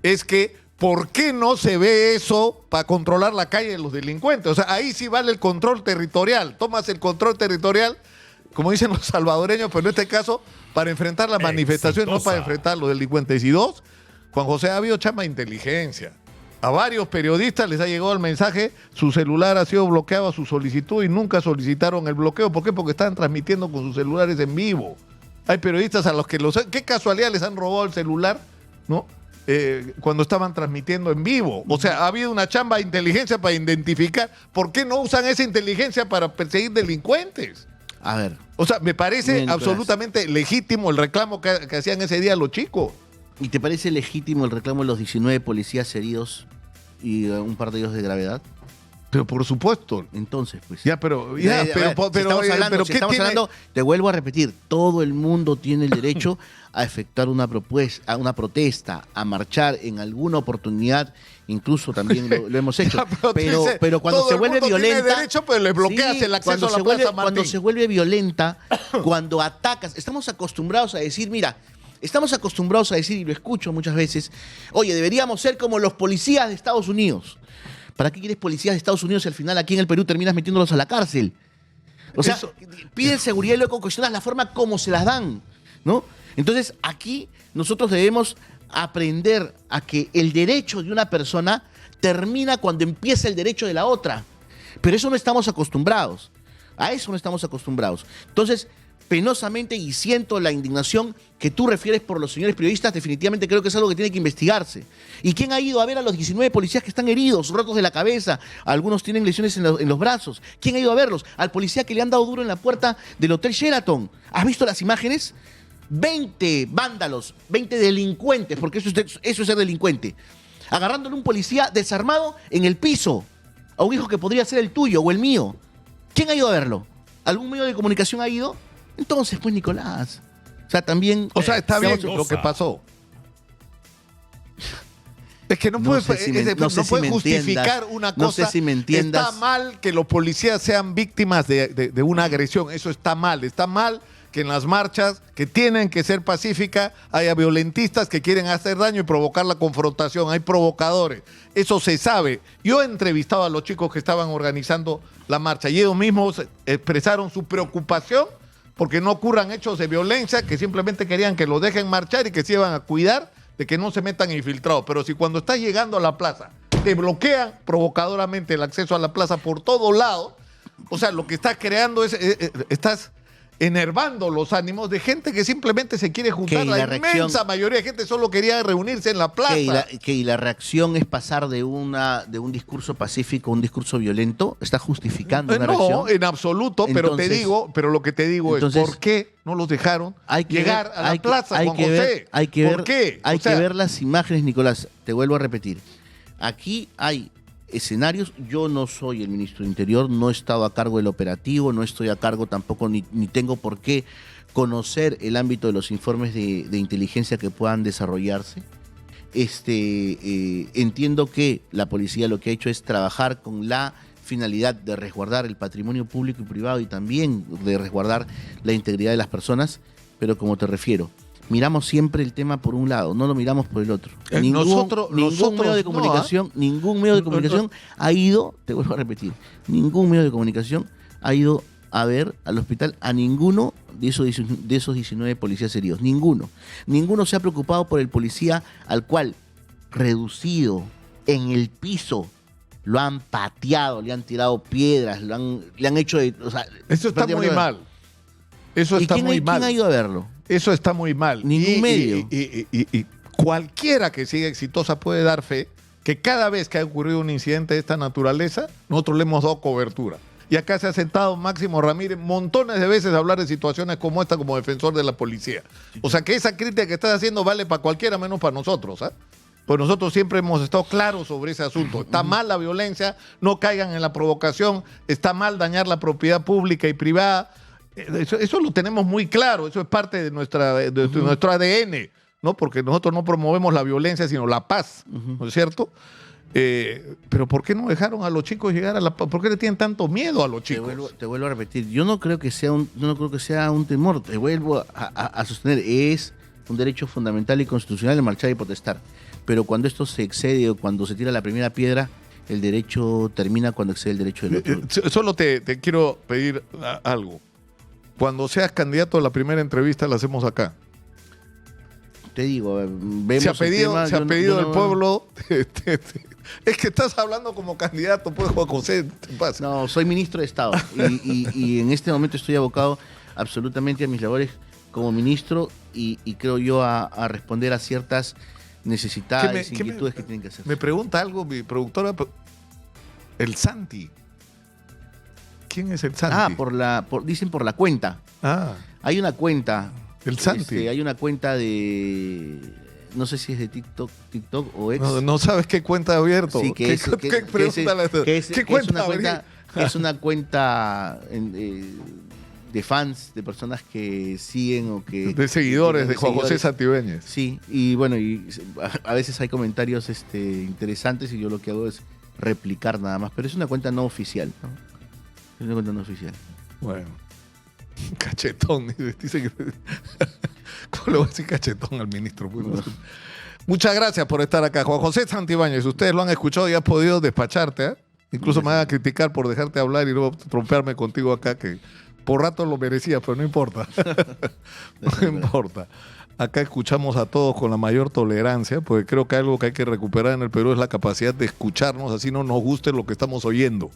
Speaker 1: es que ¿por qué no se ve eso para controlar la calle de los delincuentes? O sea, ahí sí vale el control territorial. Tomas el control territorial, como dicen los salvadoreños, pero en este caso, para enfrentar las manifestaciones, no para enfrentar a los delincuentes. Y dos, Juan José, ha habido chamba de inteligencia. A varios periodistas les ha llegado el mensaje, su celular ha sido bloqueado a su solicitud y nunca solicitaron el bloqueo. ¿Por qué? Porque estaban transmitiendo con sus celulares en vivo. Hay periodistas a los que qué casualidad les han robado el celular, ¿no? Cuando estaban transmitiendo en vivo. O sea, ha habido una chamba de inteligencia para identificar. ¿Por qué no usan esa inteligencia para perseguir delincuentes?
Speaker 2: A ver.
Speaker 1: O sea, me parece absolutamente legítimo el reclamo que hacían ese día los chicos.
Speaker 2: ¿Y te parece legítimo el reclamo de los 19 policías heridos y un par de ellos de gravedad?
Speaker 1: Pero por supuesto.
Speaker 2: Entonces, pues.
Speaker 1: Pero
Speaker 2: estamos hablando, te vuelvo a repetir, todo el mundo tiene el derecho a efectuar una protesta, a marchar en alguna oportunidad, incluso también lo hemos hecho. Pero cuando se vuelve violenta.
Speaker 1: Tiene derecho, pero le bloqueas el acceso a la Plaza Martín.
Speaker 2: Cuando se vuelve violenta, cuando atacas, estamos acostumbrados a decir, mira. Estamos acostumbrados a decir, y lo escucho muchas veces, oye, deberíamos ser como los policías de Estados Unidos. ¿Para qué quieres policías de Estados Unidos si al final aquí en el Perú terminas metiéndolos a la cárcel? O sea, piden seguridad y luego cuestionas la forma como se las dan, ¿no? Entonces, aquí nosotros debemos aprender a que el derecho de una persona termina cuando empieza el derecho de la otra. Pero eso no estamos acostumbrados. A eso no estamos acostumbrados. Entonces, penosamente, y siento la indignación que tú refieres por los señores periodistas, definitivamente creo que es algo que tiene que investigarse. ¿Y quién ha ido a ver a los 19 policías que están heridos, rotos de la cabeza? Algunos tienen lesiones en los brazos. ¿Quién ha ido a verlos? Al policía que le han dado duro en la puerta del Hotel Sheraton. ¿Has visto las imágenes? 20 vándalos, 20 delincuentes, porque eso es ser delincuente, agarrándole a un policía desarmado en el piso, a un hijo que podría ser el tuyo o el mío. ¿Quién ha ido a verlo? ¿Algún medio de comunicación ha ido? Entonces, pues, Nicolás, o sea, también...
Speaker 1: O sea, está bien lo que pasó. Es que no puedes justificar una cosa.
Speaker 2: No sé si me entiendas.
Speaker 1: Está mal que los policías sean víctimas de una agresión. Eso está mal. Está mal que en las marchas, que tienen que ser pacíficas, haya violentistas que quieren hacer daño y provocar la confrontación. Hay provocadores. Eso se sabe. Yo he entrevistado a los chicos que estaban organizando la marcha y ellos mismos expresaron su preocupación porque no ocurran hechos de violencia, que simplemente querían que los dejen marchar y que se iban a cuidar de que no se metan infiltrados. Pero si cuando estás llegando a la plaza te bloquean provocadoramente el acceso a la plaza por todos lados, o sea, lo que estás creando es, estás enervando los ánimos de gente que simplemente se quiere juntar. La inmensa mayoría de gente solo quería reunirse en la plaza.
Speaker 2: Y la reacción es pasar de un discurso pacífico a un discurso violento. ¿Está justificando una reacción? No,
Speaker 1: en absoluto, entonces, pero lo que te digo es, ¿por qué no los dejaron llegar a la plaza, Juan José? ¿Por qué?
Speaker 2: Hay que ver las imágenes, Nicolás. Te vuelvo a repetir. Aquí hay escenarios. Yo no soy el ministro de Interior, no he estado a cargo del operativo, no estoy a cargo tampoco, ni tengo por qué conocer el ámbito de los informes de inteligencia que puedan desarrollarse. Entiendo que la policía lo que ha hecho es trabajar con la finalidad de resguardar el patrimonio público y privado y también de resguardar la integridad de las personas, pero como te refiero, miramos siempre el tema por un lado, no lo miramos por el otro. Ningún medio de comunicación ha ido, te vuelvo a repetir, ningún medio de comunicación ha ido a ver al hospital a ninguno de esos 19 policías heridos. Ninguno. Ninguno se ha preocupado por el policía al cual, reducido en el piso, lo han pateado, le han tirado piedras, le han hecho...
Speaker 1: Eso está muy mal. Eso está muy mal.
Speaker 2: ¿Quién ha ido a verlo?
Speaker 1: Eso está muy mal.
Speaker 2: Ningún medio.
Speaker 1: Y cualquiera que siga exitosa puede dar fe que cada vez que ha ocurrido un incidente de esta naturaleza, nosotros le hemos dado cobertura. Y acá se ha sentado Máximo Ramírez montones de veces a hablar de situaciones como esta como defensor de la policía. O sea que esa crítica que estás haciendo vale para cualquiera menos para nosotros, ¿ah? Pues nosotros siempre hemos estado claros sobre ese asunto. Está mal la violencia, no caigan en la provocación, está mal dañar la propiedad pública y privada. Eso lo tenemos muy claro, eso es parte de nuestro ADN, ¿no? Porque nosotros no promovemos la violencia, sino la paz, ¿no es cierto? Pero ¿por qué no dejaron a los chicos llegar a la paz? ¿Por qué le tienen tanto miedo a los chicos?
Speaker 2: Te vuelvo a repetir, yo no creo que sea un temor, te vuelvo a sostener, es un derecho fundamental y constitucional de marchar y protestar. pero cuando esto se excede o cuando se tira la primera piedra, el derecho termina cuando excede el derecho del otro.
Speaker 1: Solo te quiero pedir algo. Cuando seas candidato, la primera entrevista la hacemos acá.
Speaker 2: Te digo, vemos
Speaker 1: Se ha pedido,
Speaker 2: el tema,
Speaker 1: se ha
Speaker 2: yo no-
Speaker 1: pedido
Speaker 2: yo
Speaker 1: el
Speaker 2: no-
Speaker 1: pueblo. Es que estás hablando como candidato, pues, Juan José, ¿qué pasa?
Speaker 2: No, soy ministro de Estado y en este momento estoy abocado absolutamente a mis labores como ministro y creo yo a responder a ciertas necesidades,
Speaker 1: ¿Qué me-
Speaker 2: inquietudes que tienen que hacer.
Speaker 1: Me pregunta algo mi productora. El Santi. ¿Quién es el Santi?
Speaker 2: Dicen por la cuenta.
Speaker 1: Ah,
Speaker 2: Hay una cuenta.
Speaker 1: el Santi.
Speaker 2: Hay una cuenta de. No sé si es de TikTok o ex.
Speaker 1: No sabes qué cuenta ha abierto.
Speaker 2: Sí,
Speaker 1: ¿Qué cuenta
Speaker 2: una cuenta, es una cuenta de fans, de personas que siguen o que.
Speaker 1: De seguidores de Juan José
Speaker 2: seguidores.
Speaker 1: Santibáñez.
Speaker 2: Sí, y bueno, a veces hay comentarios interesantes y yo lo que hago es replicar nada más, pero es una cuenta no oficial, ¿no? Es una cuenta no oficial.
Speaker 1: Bueno. Cachetón. Dice que... ¿Cómo le voy a decir cachetón al ministro? Pues, no sé. Muchas gracias por estar acá. Juan José Santibáñez, ustedes lo han escuchado y has podido despacharte, ¿eh? Incluso me van a criticar por dejarte hablar y luego trompearme contigo acá, que por rato lo merecía, pero no importa. No importa. Acá escuchamos a todos con la mayor tolerancia, porque creo que algo que hay que recuperar en el Perú es la capacidad de escucharnos, así no nos guste lo que estamos oyendo.